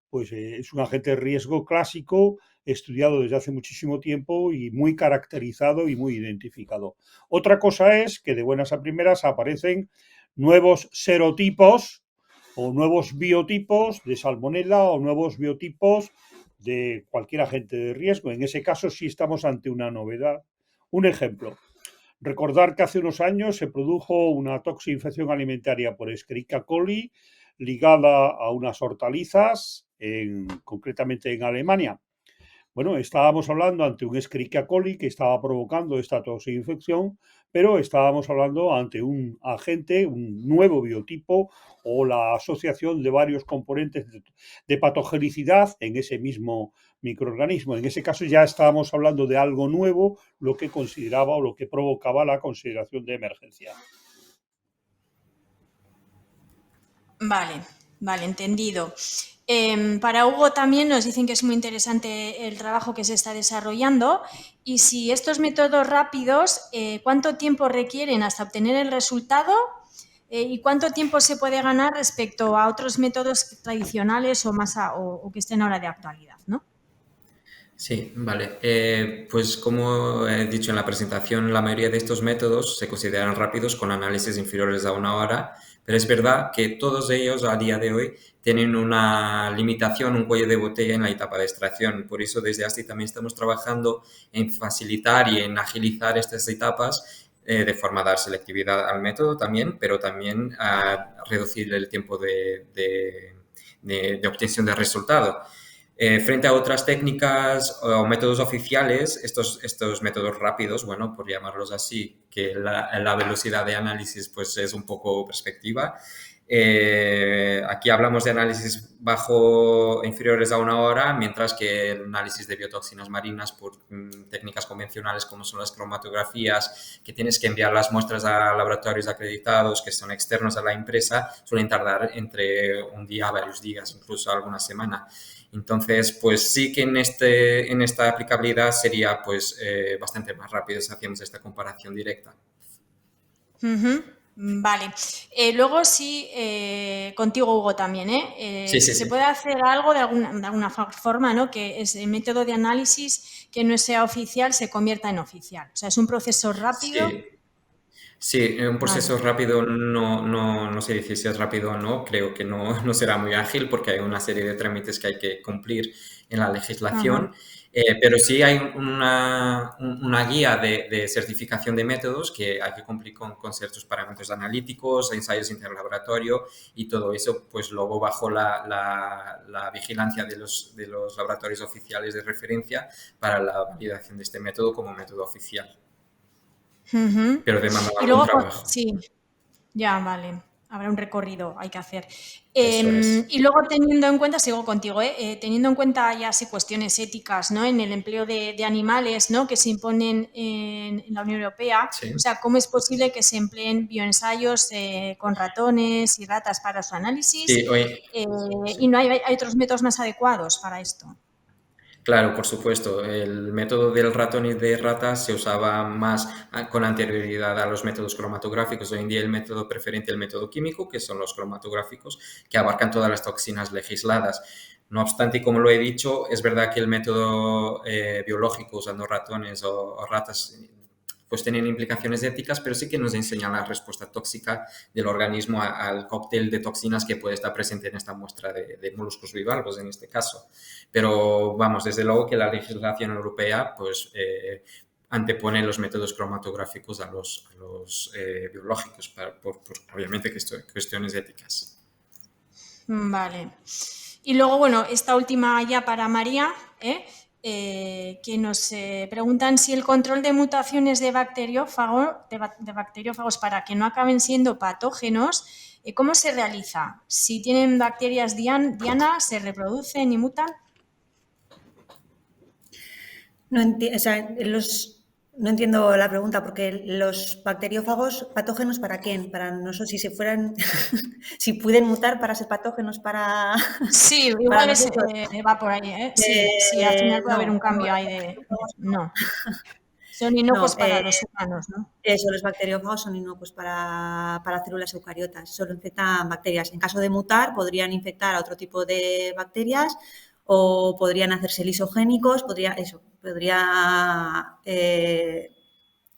pues es un agente de riesgo clásico, estudiado desde hace muchísimo tiempo y muy caracterizado y muy identificado. Otra cosa es que de buenas a primeras aparecen nuevos serotipos o nuevos biotipos de salmonella o nuevos biotipos de cualquier agente de riesgo. En ese caso sí estamos ante una novedad. Un ejemplo, recordar que hace unos años se produjo una toxinfección alimentaria por Escherichia coli ligada a unas hortalizas, concretamente en Alemania. Bueno, estábamos hablando ante un Escherichia coli que estaba provocando esta toxinfección, pero estábamos hablando ante un agente, un nuevo biotipo o la asociación de varios componentes de patogenicidad en ese mismo microorganismo. En ese caso ya estábamos hablando de algo nuevo, lo que consideraba o lo que provocaba la consideración de emergencia. Vale, vale, entendido. Para Hugo también nos dicen que es muy interesante el trabajo que se está desarrollando y si estos métodos rápidos, ¿cuánto tiempo requieren hasta obtener el resultado? ¿Y cuánto tiempo se puede ganar respecto a otros métodos tradicionales o que estén ahora de actualidad, ¿no? Sí, vale. Pues como he dicho en la presentación, la mayoría de estos métodos se consideran rápidos con análisis inferiores a 1 hora, pero es verdad que todos ellos a día de hoy tienen una limitación, un cuello de botella en la etapa de extracción. Por eso desde ASTI también estamos trabajando en facilitar y en agilizar estas etapas de forma a dar selectividad al método también, pero también a reducir el tiempo de obtención del resultado. Frente a otras técnicas o métodos oficiales, estos métodos rápidos, bueno, por llamarlos así, que la velocidad de análisis pues es un poco perspectiva. Aquí hablamos de análisis inferiores a 1 hora, mientras que el análisis de biotoxinas marinas por técnicas convencionales como son las cromatografías, que tienes que enviar las muestras a laboratorios acreditados que son externos a la empresa, suelen tardar entre un día a varios días, incluso alguna semana. Entonces, pues sí que en esta aplicabilidad sería pues bastante más rápido si hacemos esta comparación directa. Vale. Luego sí, contigo Hugo también, Sí. se puede hacer algo de alguna forma, ¿no? Que el método de análisis que no sea oficial se convierta en oficial. O sea, es un proceso rápido. Sí, un proceso Vale. rápido no sé decir si es rápido o no, creo que no será muy ágil porque hay una serie de trámites que hay que cumplir en la legislación, pero sí hay una guía de certificación de métodos que hay que cumplir con ciertos parámetros analíticos, ensayos interlaboratorio y todo eso, pues luego bajo la vigilancia de los laboratorios oficiales de referencia para la validación de este método como método oficial. Pero demanda Y algún luego, trabajo. sí, ya, vale. Habrá un recorrido, hay que hacer. Eso es. Y luego teniendo en cuenta, sigo contigo, teniendo en cuenta ya sí cuestiones éticas, ¿no? En el empleo de animales, ¿no? Que se imponen en la Unión Europea. Sí. O sea, ¿cómo es posible que se empleen bioensayos con ratones y ratas para su análisis? Sí, Y no hay otros métodos más adecuados para esto. Claro, por supuesto. El método del ratón y de ratas se usaba más con anterioridad a los métodos cromatográficos. Hoy en día el método preferente es el método químico, que son los cromatográficos, que abarcan todas las toxinas legisladas. No obstante, como lo he dicho, es verdad que el método biológico usando ratones o ratas pues tienen implicaciones éticas, pero sí que nos enseña la respuesta tóxica del organismo al cóctel de toxinas que puede estar presente en esta muestra de moluscos bivalvos en este caso. Pero vamos, desde luego que la legislación europea pues antepone los métodos cromatográficos a los biológicos, por obviamente cuestiones éticas. Vale. Y luego, bueno, esta última ya para María, que nos preguntan si el control de mutaciones de bacteriófagos para que no acaben siendo patógenos, ¿cómo se realiza? Si tienen bacterias diana, ¿se reproducen y mutan? No entiendo la pregunta, porque los bacteriófagos, ¿patógenos para quién? Para nosotros, si se fueran, si pueden mutar para ser patógenos para... Sí, igual para nosotros. va por ahí, Sí, al final puede haber un cambio ahí de... No. Son inocuos para los humanos, ¿no? Eso, los bacteriófagos son inocuos para células eucariotas, solo infectan bacterias. En caso de mutar, podrían infectar a otro tipo de bacterias o podrían hacerse lisogénicos, podría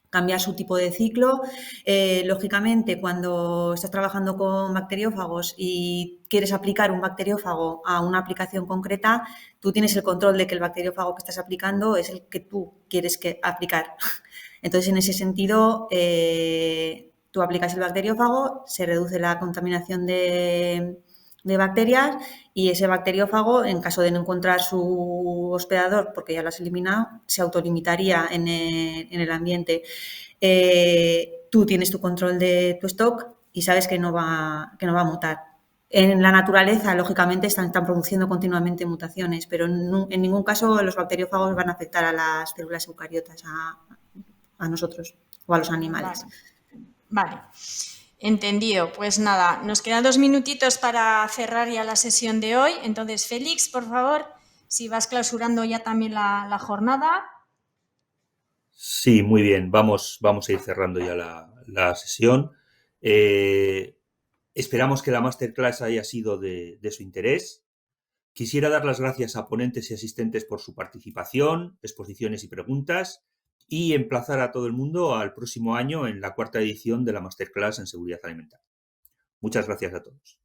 cambiar su tipo de ciclo. Lógicamente, cuando estás trabajando con bacteriófagos y quieres aplicar un bacteriófago a una aplicación concreta, tú tienes el control de que el bacteriófago que estás aplicando es el que tú quieres aplicar. Entonces, en ese sentido, tú aplicas el bacteriófago, se reduce la contaminación de bacterias y ese bacteriófago, en caso de no encontrar su hospedador, porque ya lo has eliminado, se autolimitaría en el ambiente. Tú tienes tu control de tu stock y sabes que no va a mutar. En la naturaleza, lógicamente, están produciendo continuamente mutaciones, pero en ningún caso los bacteriófagos van a afectar a las células eucariotas, a nosotros o a los animales. Vale. Entendido. Pues nada, nos quedan 2 minutitos para cerrar ya la sesión de hoy. Entonces, Félix, por favor, si vas clausurando ya también la jornada. Sí, muy bien. Vamos a ir cerrando ya la sesión. Esperamos que la masterclass haya sido de su interés. Quisiera dar las gracias a ponentes y asistentes por su participación, exposiciones y preguntas, y emplazar a todo el mundo al próximo año en la 4ª edición de la masterclass en seguridad alimentaria. Muchas gracias a todos.